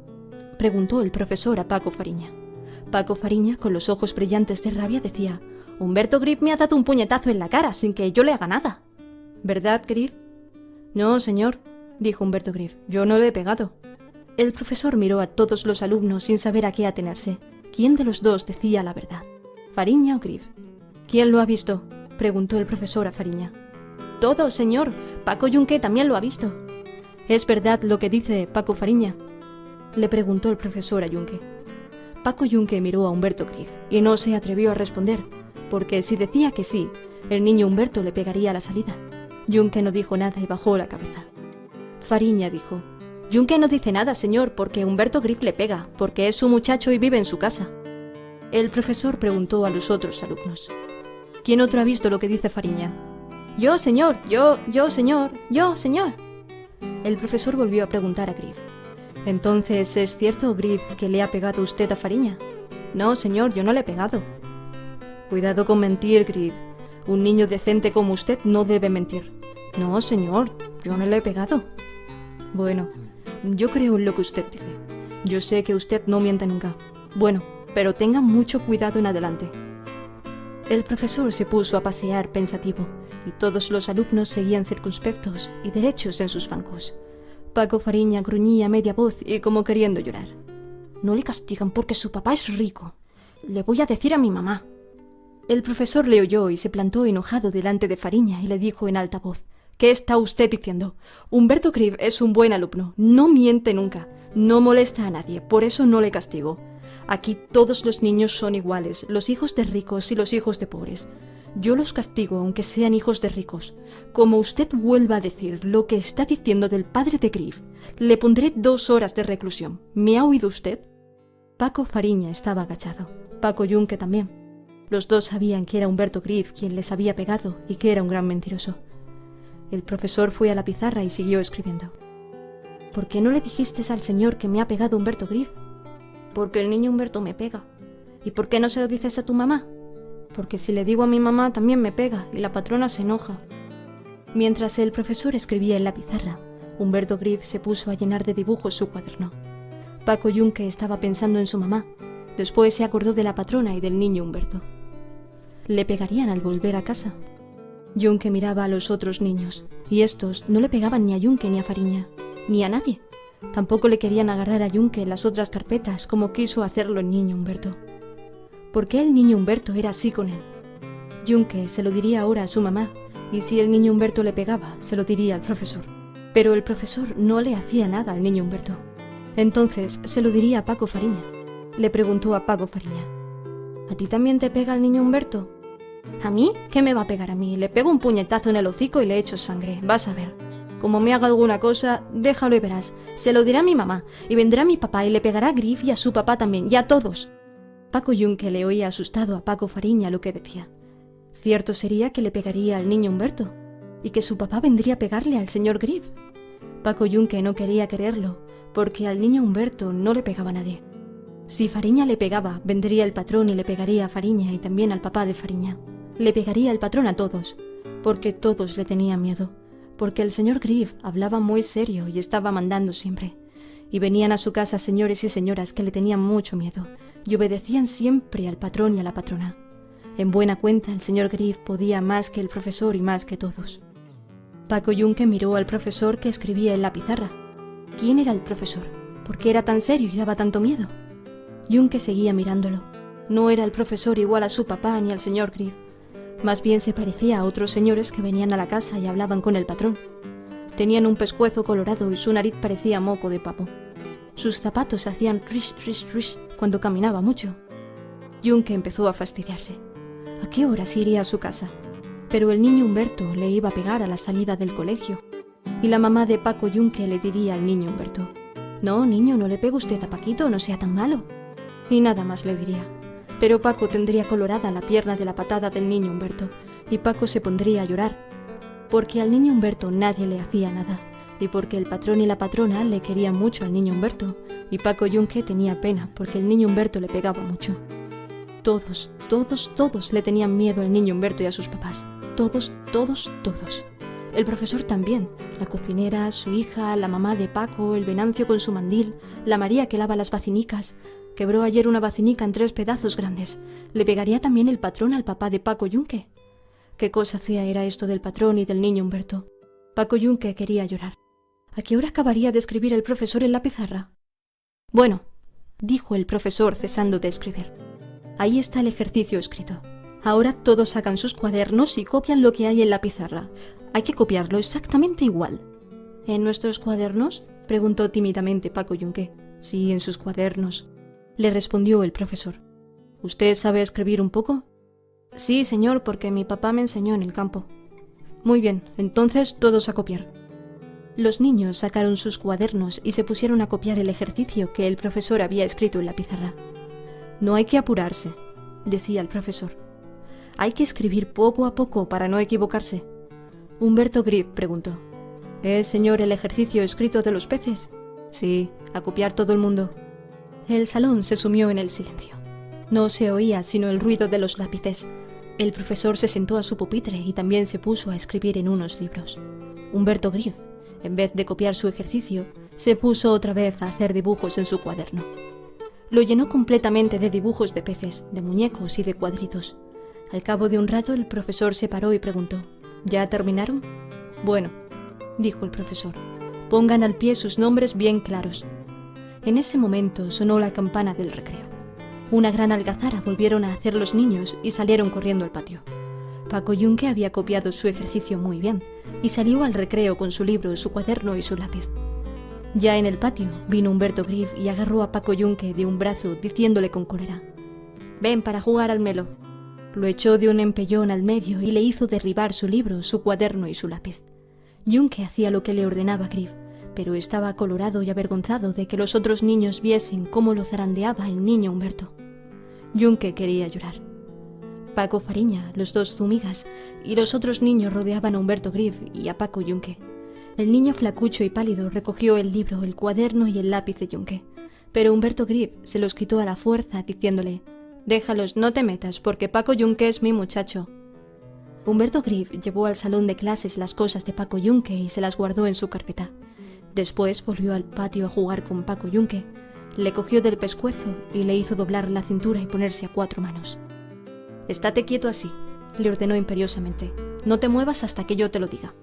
preguntó el profesor a Paco Fariña. Paco Fariña, con los ojos brillantes de rabia, decía: «Humberto Grif me ha dado un puñetazo en la cara sin que yo le haga nada». «¿Verdad, Grif?». «No, señor», dijo Humberto Grif, «yo no le he pegado». El profesor miró a todos los alumnos sin saber a qué atenerse. ¿Quién de los dos decía la verdad? ¿Fariña o Grif? «¿Quién lo ha visto?», preguntó el profesor a Fariña. «Todos, señor. Paco Junque también lo ha visto». «¿Es verdad lo que dice Paco Fariña?», le preguntó el profesor a Junque. Paco Junque miró a Humberto Grif y no se atrevió a responder, porque si decía que sí, el niño Humberto le pegaría a la salida. Junque no dijo nada y bajó la cabeza. Fariña dijo: «Junque no dice nada, señor, porque Humberto Grif le pega, porque es su muchacho y vive en su casa». El profesor preguntó a los otros alumnos: «¿Quién otro ha visto lo que dice Fariña?». «Yo, señor, yo, señor, yo, señor». El profesor volvió a preguntar a Grif: «Entonces, ¿es cierto, Grif, que le ha pegado usted a Fariña?». «No, señor, yo no le he pegado». «Cuidado con mentir, Grif. Un niño decente como usted no debe mentir». «No, señor, yo no le he pegado». «Bueno, yo creo en lo que usted dice. Yo sé que usted no miente nunca. Bueno, pero tenga mucho cuidado en adelante». El profesor se puso a pasear pensativo, y todos los alumnos seguían circunspectos y derechos en sus bancos. Paco Fariña gruñía a media voz y como queriendo llorar. «No le castigan porque su papá es rico. Le voy a decir a mi mamá». El profesor le oyó y se plantó enojado delante de Fariña y le dijo en alta voz: «¿Qué está usted diciendo? Humberto Grif es un buen alumno, no miente nunca, no molesta a nadie, por eso no le castigo. Aquí todos los niños son iguales, los hijos de ricos y los hijos de pobres. Yo los castigo aunque sean hijos de ricos. Como usted vuelva a decir lo que está diciendo del padre de Grif, le pondré 2 horas de reclusión. ¿Me ha oído usted?». Paco Fariña estaba agachado, Paco Junque también. Los dos sabían que era Humberto Grif quien les había pegado y que era un gran mentiroso. El profesor fue a la pizarra y siguió escribiendo: «¿Por qué no le dijiste al señor que me ha pegado Humberto Grif?». «Porque el niño Humberto me pega». «¿Y por qué no se lo dices a tu mamá?». «Porque si le digo a mi mamá también me pega y la patrona se enoja». Mientras el profesor escribía en la pizarra, Humberto Grif se puso a llenar de dibujos su cuaderno. Paco Junque estaba pensando en su mamá. Después se acordó de la patrona y del niño Humberto. ¿Le pegarían al volver a casa? Junque miraba a los otros niños, y estos no le pegaban ni a Junque ni a Fariña, ni a nadie. Tampoco le querían agarrar a Junque en las otras carpetas como quiso hacerlo el niño Humberto. ¿Por qué el niño Humberto era así con él? Junque se lo diría ahora a su mamá, y si el niño Humberto le pegaba, se lo diría al profesor. Pero el profesor no le hacía nada al niño Humberto. Entonces se lo diría a Paco Fariña. Le preguntó a Paco Fariña: ¿A ti también te pega el niño Humberto? ¿A mí? ¿Qué me va a pegar a mí? Le pego un puñetazo en el hocico y le echo sangre, vas a ver. Como me haga alguna cosa, déjalo y verás. Se lo dirá a mi mamá, y vendrá mi papá y le pegará a Griff y a su papá también, y a todos. Paco Yunque le oía asustado a Paco Fariña lo que decía. Cierto sería que le pegaría al niño Humberto, y que su papá vendría a pegarle al señor Griff. Paco Yunque no quería creerlo, porque al niño Humberto no le pegaba nadie. Si Fariña le pegaba, vendría el patrón y le pegaría a Fariña y también al papá de Fariña. Le pegaría el patrón a todos, porque todos le tenían miedo, porque el señor Griff hablaba muy serio y estaba mandando siempre. Y venían a su casa señores y señoras que le tenían mucho miedo y obedecían siempre al patrón y a la patrona. En buena cuenta, el señor Griff podía más que el profesor y más que todos. Paco Yunque miró al profesor que escribía en la pizarra. ¿Quién era el profesor? ¿Por qué era tan serio y daba tanto miedo? Yunque seguía mirándolo. No era el profesor igual a su papá ni al señor Griff. Más bien se parecía a otros señores que venían a la casa y hablaban con el patrón. Tenían un pescuezo colorado y su nariz parecía moco de pavo. Sus zapatos hacían rish, rish, rish cuando caminaba mucho. Yunque empezó a fastidiarse. ¿A qué horas iría a su casa? Pero el niño Humberto le iba a pegar a la salida del colegio. Y la mamá de Paco Yunque le diría al niño Humberto: «No, niño, no le pegue usted a Paquito, no sea tan malo». Y nada más le diría. Pero Paco tendría colorada la pierna de la patada del niño Humberto, y Paco se pondría a llorar, porque al niño Humberto nadie le hacía nada, y porque el patrón y la patrona le querían mucho al niño Humberto, y Paco Yunque tenía pena porque el niño Humberto le pegaba mucho. Todos, todos, todos le tenían miedo al niño Humberto y a sus papás. Todos, todos, todos. El profesor también, la cocinera, su hija, la mamá de Paco, el Venancio con su mandil, la María que lava las vacinicas. Quebró ayer una vacinica en 3 pedazos grandes. ¿Le pegaría también el patrón al papá de Paco Yunque? Qué cosa fea era esto del patrón y del niño Humberto. Paco Yunque quería llorar. ¿A qué hora acabaría de escribir el profesor en la pizarra? Bueno, dijo el profesor cesando de escribir. Ahí está el ejercicio escrito. Ahora todos sacan sus cuadernos y copian lo que hay en la pizarra. Hay que copiarlo exactamente igual. ¿En nuestros cuadernos?, preguntó tímidamente Paco Yunque. Sí, en sus cuadernos, le respondió el profesor. ¿Usted sabe escribir un poco? Sí, señor, porque mi papá me enseñó en el campo. Muy bien, entonces todos a copiar. Los niños sacaron sus cuadernos y se pusieron a copiar el ejercicio que el profesor había escrito en la pizarra. No hay que apurarse, decía el profesor. Hay que escribir poco a poco para no equivocarse. Humberto Griff preguntó: señor, el ejercicio escrito de los peces? Sí, a copiar todo el mundo. El salón se sumió en el silencio. No se oía sino el ruido de los lápices. El profesor se sentó a su pupitre y también se puso a escribir en unos libros. Humberto Griff, en vez de copiar su ejercicio, se puso otra vez a hacer dibujos en su cuaderno. Lo llenó completamente de dibujos de peces, de muñecos y de cuadritos. Al cabo de un rato el profesor se paró y preguntó: ¿Ya terminaron? Bueno, dijo el profesor, pongan al pie sus nombres bien claros. En ese momento sonó la campana del recreo. Una gran algazara volvieron a hacer los niños y salieron corriendo al patio. Paco Yunque había copiado su ejercicio muy bien y salió al recreo con su libro, su cuaderno y su lápiz. Ya en el patio vino Humberto Griff y agarró a Paco Yunque de un brazo diciéndole con cólera: «Ven para jugar al melo». Lo echó de un empellón al medio y le hizo derribar su libro, su cuaderno y su lápiz. Yunque hacía lo que le ordenaba Griff, pero estaba colorado y avergonzado de que los otros niños viesen cómo lo zarandeaba el niño Humberto. Yunque quería llorar. Paco Fariña, los 2 Zúñigas y los otros niños rodeaban a Humberto Griff y a Paco Yunque. El niño flacucho y pálido recogió el libro, el cuaderno y el lápiz de Yunque, pero Humberto Griff se los quitó a la fuerza diciéndole: «Déjalos, no te metas, porque Paco Yunque es mi muchacho». Humberto Griff llevó al salón de clases las cosas de Paco Yunque y se las guardó en su carpeta. Después volvió al patio a jugar con Paco Yunque. Le cogió del pescuezo y le hizo doblar la cintura y ponerse a 4 manos. «Estate quieto así», le ordenó imperiosamente. «No te muevas hasta que yo te lo diga».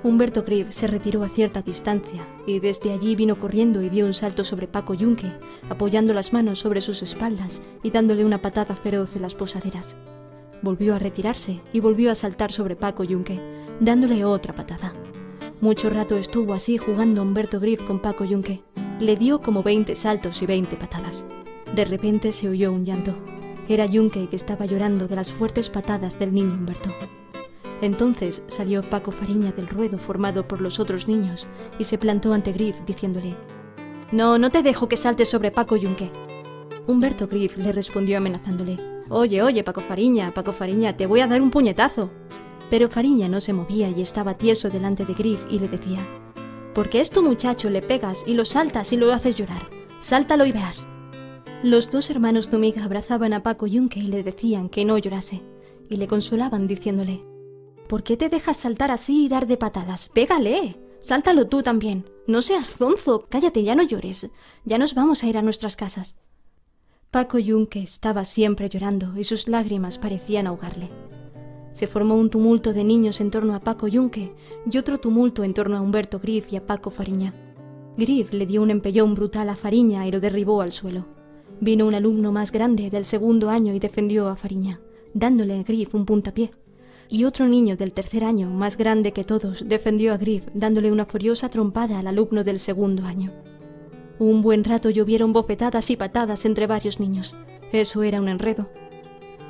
Humberto Griff se retiró a cierta distancia y desde allí vino corriendo y dio un salto sobre Paco Yunque, apoyando las manos sobre sus espaldas y dándole una patada feroz en las posaderas. Volvió a retirarse y volvió a saltar sobre Paco Yunque, dándole otra patada. Mucho rato estuvo así jugando Humberto Griff con Paco Yunque. Le dio como 20 saltos y 20 patadas. De repente se oyó un llanto. Era Yunque que estaba llorando de las fuertes patadas del niño Humberto. Entonces salió Paco Fariña del ruedo formado por los otros niños y se plantó ante Griff diciéndole: No te dejo que saltes sobre Paco Yunque. Humberto Griff le respondió amenazándole: Oye, Paco Fariña, te voy a dar un puñetazo. Pero Fariña no se movía y estaba tieso delante de Griff y le decía: Porque a este muchacho le pegas y lo saltas y lo haces llorar. Sáltalo y verás. Los dos hermanos Zúñiga abrazaban a Paco Yunque y le decían que no llorase, y le consolaban diciéndole: ¿Por qué te dejas saltar así y dar de patadas? ¡Pégale! Sáltalo tú también. No seas zonzo. Cállate, ya no llores. Ya nos vamos a ir a nuestras casas. Paco Yunque estaba siempre llorando y sus lágrimas parecían ahogarle. Se formó un tumulto de niños en torno a Paco Yunque y otro tumulto en torno a Humberto Griff y a Paco Fariña. Griff le dio un empellón brutal a Fariña y lo derribó al suelo. Vino un alumno más grande del segundo año y defendió a Fariña, dándole a Griff un puntapié. Y otro niño del tercer año, más grande que todos, defendió a Griff, dándole una furiosa trompada al alumno del segundo año. Un buen rato llovieron bofetadas y patadas entre varios niños. Eso era un enredo.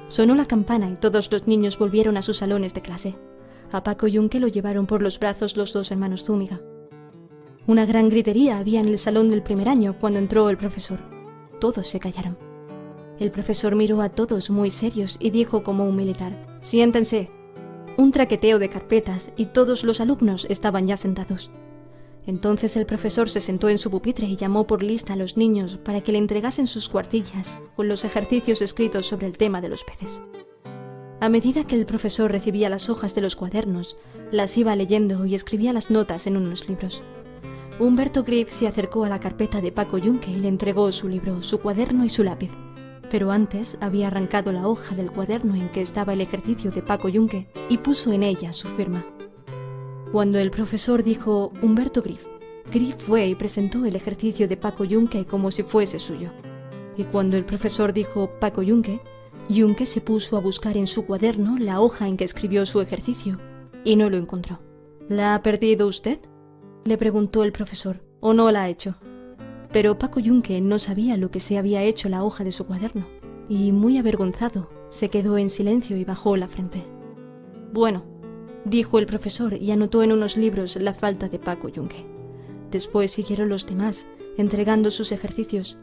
Sonó la campana y todos los niños volvieron a sus salones de clase. A Paco Yunque lo llevaron por los brazos los dos hermanos Zúñiga. Una gran gritería había en el salón del primer año cuando entró el profesor. Todos se callaron. El profesor miró a todos muy serios y dijo como un militar: «Siéntense». Un traqueteo de carpetas y todos los alumnos estaban ya sentados. Entonces el profesor se sentó en su pupitre y llamó por lista a los niños para que le entregasen sus cuartillas con los ejercicios escritos sobre el tema de los peces. A medida que el profesor recibía las hojas de los cuadernos, las iba leyendo y escribía las notas en unos libros. Humberto Griff se acercó a la carpeta de Paco Yunque y le entregó su libro, su cuaderno y su lápiz. Pero antes había arrancado la hoja del cuaderno en que estaba el ejercicio de Paco Yunque y puso en ella su firma. Cuando el profesor dijo Humberto Griff, Griff fue y presentó el ejercicio de Paco Yunque como si fuese suyo. Y cuando el profesor dijo Paco Yunque, Yunque se puso a buscar en su cuaderno la hoja en que escribió su ejercicio y no lo encontró. ¿La ha perdido usted?, le preguntó el profesor, ¿o no la ha hecho? Pero Paco Yunque no sabía lo que se había hecho la hoja de su cuaderno, y muy avergonzado, se quedó en silencio y bajó la frente. Bueno, dijo el profesor y anotó en unos libros la falta de Paco Yunque. Después siguieron los demás, entregando sus ejercicios.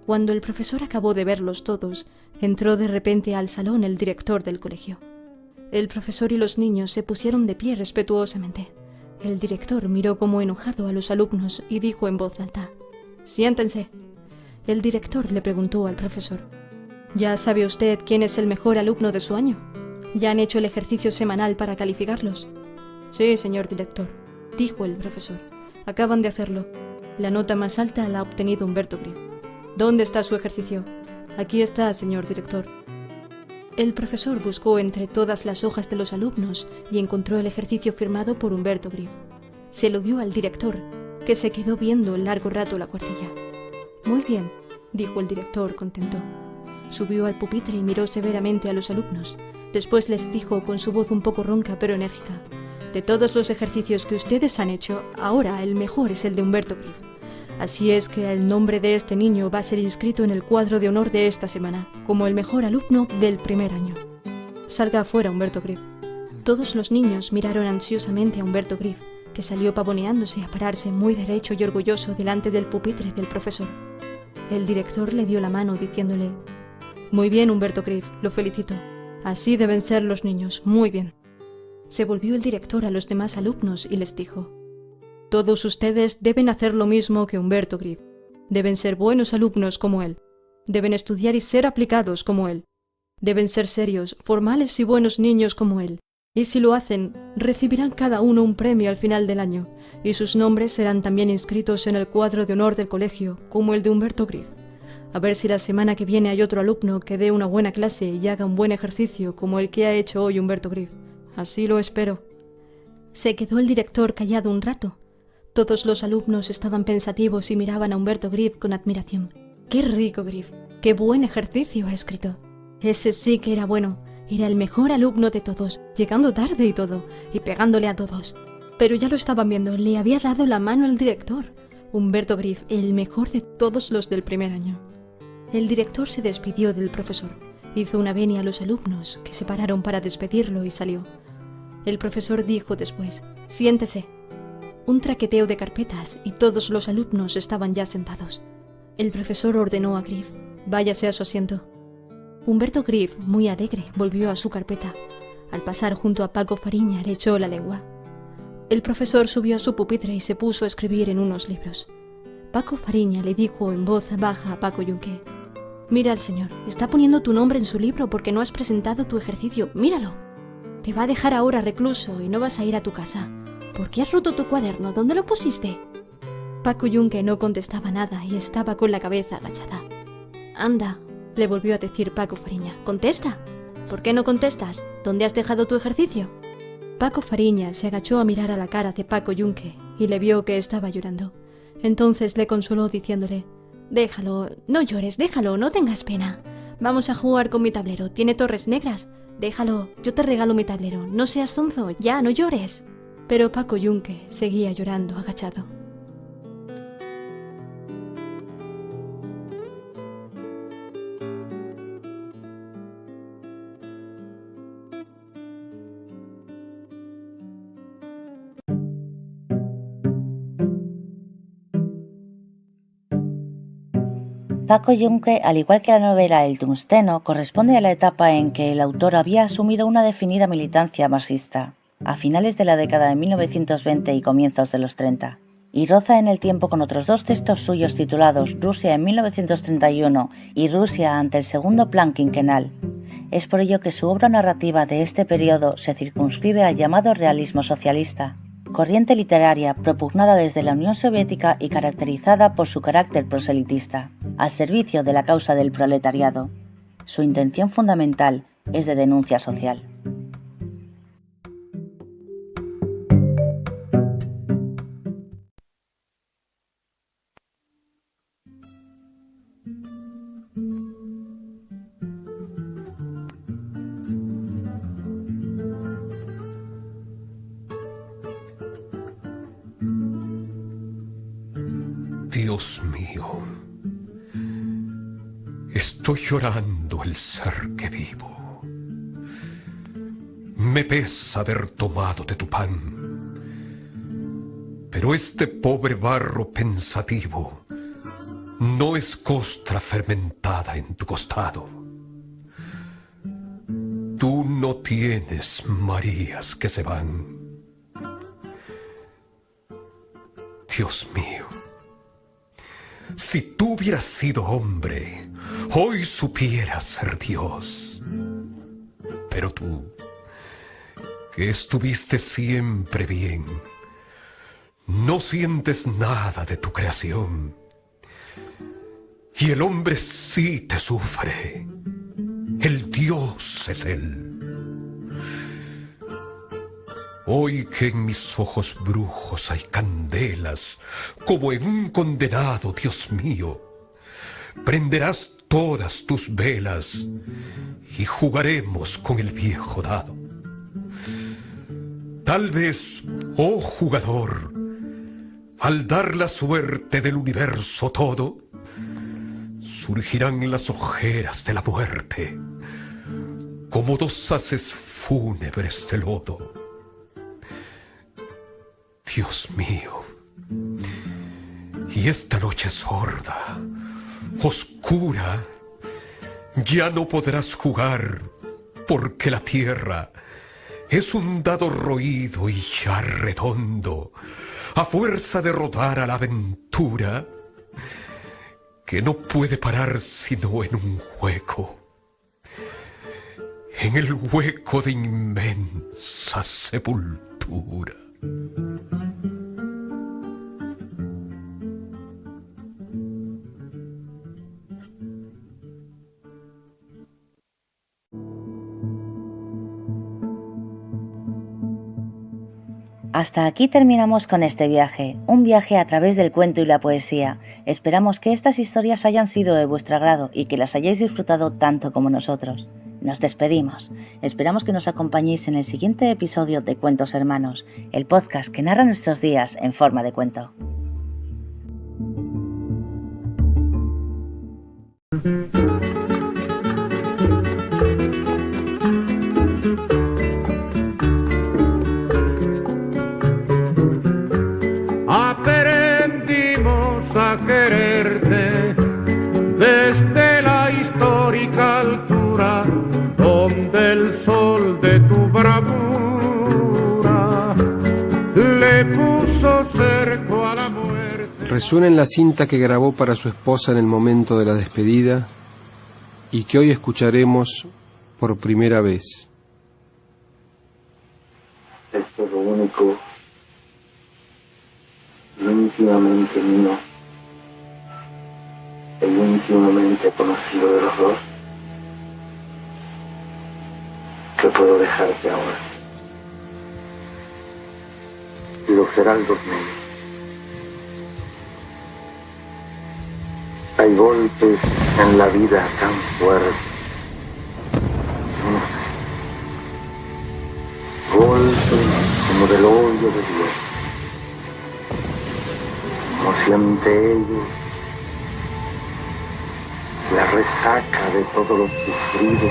Cuando el profesor acabó de verlos todos, entró de repente al salón el director del colegio. El profesor y los niños se pusieron de pie respetuosamente. El director miró como enojado a los alumnos y dijo en voz alta: «Siéntense». El director le preguntó al profesor: «¿Ya sabe usted quién es el mejor alumno de su año? ¿Ya han hecho el ejercicio semanal para calificarlos?» «Sí, señor director», dijo el profesor. «Acaban de hacerlo. La nota más alta la ha obtenido Humberto Griff». «¿Dónde está su ejercicio?» «Aquí está, señor director». El profesor buscó entre todas las hojas de los alumnos y encontró el ejercicio firmado por Humberto Griff. Se lo dio al director, que se quedó viendo largo rato la cuartilla. «Muy bien», dijo el director contento. Subió al pupitre y miró severamente a los alumnos. Después les dijo con su voz un poco ronca pero enérgica: «De todos los ejercicios que ustedes han hecho, ahora el mejor es el de Humberto Griff. Así es que el nombre de este niño va a ser inscrito en el cuadro de honor de esta semana, como el mejor alumno del primer año. Salga afuera, Humberto Griff». Todos los niños miraron ansiosamente a Humberto Griff, que salió pavoneándose a pararse muy derecho y orgulloso delante del pupitre del profesor. El director le dio la mano diciéndole: «Muy bien, Humberto Griff, lo felicito. Así deben ser los niños, muy bien». Se volvió el director a los demás alumnos y les dijo: «Todos ustedes deben hacer lo mismo que Humberto Griff. Deben ser buenos alumnos como él. Deben estudiar y ser aplicados como él. Deben ser serios, formales y buenos niños como él. Y si lo hacen, recibirán cada uno un premio al final del año, y sus nombres serán también inscritos en el cuadro de honor del colegio, como el de Humberto Griff. A ver si la semana que viene hay otro alumno que dé una buena clase y haga un buen ejercicio como el que ha hecho hoy Humberto Griff. Así lo espero». Se quedó el director callado un rato. Todos los alumnos estaban pensativos y miraban a Humberto Griff con admiración. «¡Qué rico, Griff! ¡Qué buen ejercicio ha escrito! Ese sí que era bueno. Era el mejor alumno de todos, llegando tarde y todo, y pegándole a todos». Pero ya lo estaban viendo, le había dado la mano al director. Humberto Griff, el mejor de todos los del primer año. El director se despidió del profesor. Hizo una venia a los alumnos, que se pararon para despedirlo y salió. El profesor dijo después: «Siéntese». Un traqueteo de carpetas y todos los alumnos estaban ya sentados. El profesor ordenó a Griff: «Váyase a su asiento». Humberto Griff, muy alegre, volvió a su carpeta. Al pasar junto a Paco Fariña le echó la lengua. El profesor subió a su pupitre y se puso a escribir en unos libros. Paco Fariña le dijo en voz baja a Paco Yunque: «Mira al señor, está poniendo tu nombre en su libro porque no has presentado tu ejercicio, míralo. Te va a dejar ahora recluso y no vas a ir a tu casa. ¿Por qué has roto tu cuaderno? ¿Dónde lo pusiste?» Paco Yunque no contestaba nada y estaba con la cabeza agachada. «Anda», le volvió a decir Paco Fariña, «contesta. ¿Por qué no contestas? ¿Dónde has dejado tu ejercicio?» Paco Fariña se agachó a mirar a la cara de Paco Yunque y le vio que estaba llorando. Entonces le consoló diciéndole: «Déjalo, no llores, déjalo, no tengas pena. Vamos a jugar con mi tablero, tiene torres negras. Déjalo, yo te regalo mi tablero, no seas zonzo, ya, no llores». Pero Paco Yunque seguía llorando agachado. Paco Yunque, al igual que la novela El tungsteno, corresponde a la etapa en que el autor había asumido una definida militancia marxista, a finales de la década de 1920 y comienzos de los 30, y roza en el tiempo con otros dos textos suyos titulados Rusia en 1931 y Rusia ante el segundo plan quinquenal. Es por ello que su obra narrativa de este periodo se circunscribe al llamado realismo socialista, corriente literaria propugnada desde la Unión Soviética y caracterizada por su carácter proselitista, al servicio de la causa del proletariado. Su intención fundamental es de denuncia social. Dios mío, estoy llorando el ser que vivo. Me pesa haber tomado de tu pan, pero este pobre barro pensativo no es costra fermentada en tu costado. Tú no tienes Marías que se van. Dios mío, si tú hubieras sido hombre, hoy supieras ser Dios. Pero tú, que estuviste siempre bien, no sientes nada de tu creación. Y el hombre sí te sufre. El Dios es él. Hoy que en mis ojos brujos hay candelas, como en un condenado, Dios mío, prenderás todas tus velas y jugaremos con el viejo dado. Tal vez, oh jugador, al dar la suerte del universo todo, surgirán las ojeras de la muerte, como dos haces fúnebres de lodo. Dios mío, y esta noche sorda, oscura, ya no podrás jugar, porque la tierra es un dado roído y ya redondo, a fuerza de rodar a la aventura, que no puede parar sino en un hueco, en el hueco de inmensa sepultura. Hasta aquí terminamos con este viaje, un viaje a través del cuento y la poesía. Esperamos que estas historias hayan sido de vuestro agrado y que las hayáis disfrutado tanto como nosotros. Nos despedimos. Esperamos que nos acompañéis en el siguiente episodio de Cuentos Hermanos, el podcast que narra nuestros días en forma de cuento. altura, donde el sol de tu bravura le puso cerco a la muerte. Resuena en la cinta que grabó para su esposa en el momento de la despedida y que hoy escucharemos por primera vez. Esto es lo único íntimamente mío e íntimamente conocido de los dos que puedo dejarte ahora. Los heraldos negros. Hay golpes en la vida tan fuertes, no sé, golpes como del hoyo de Dios, como si ante ellos la resaca de todo lo sufrido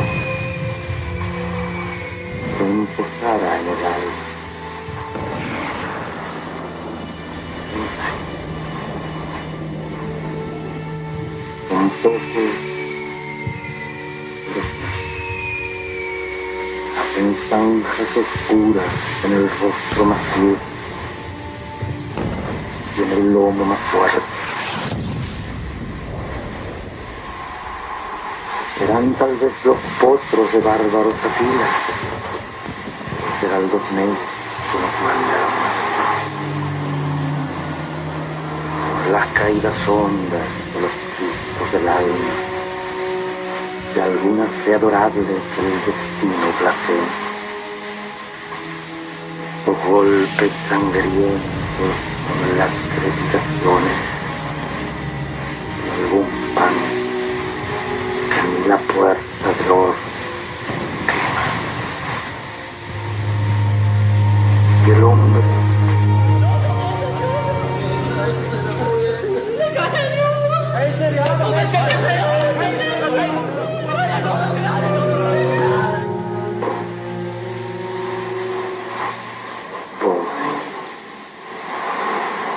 se imposara en el alma. Un poco hacen zanjas oscuras en el rostro más luz y en el lomo más fuerte. Serán tal vez los potros de bárbaros aquilas, los heraldos negros que nos mandan por las caídas hondas de los sustos del alma, de algunas fe adorables que el destino placea, o golpes sangrientos con las crepitaciones de algún pan que en la puerta del horno quema. Y el hombre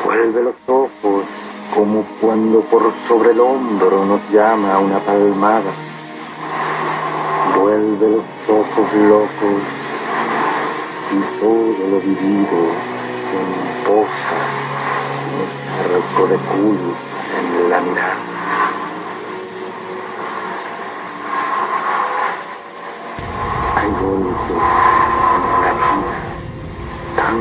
vuelve los ojos como cuando por sobre el hombro nos llama una palmada. Vuelve los ojos locos y todo lo vivido se imposa en el cerco de culpas en la mirada. Hay golpes en la vida tan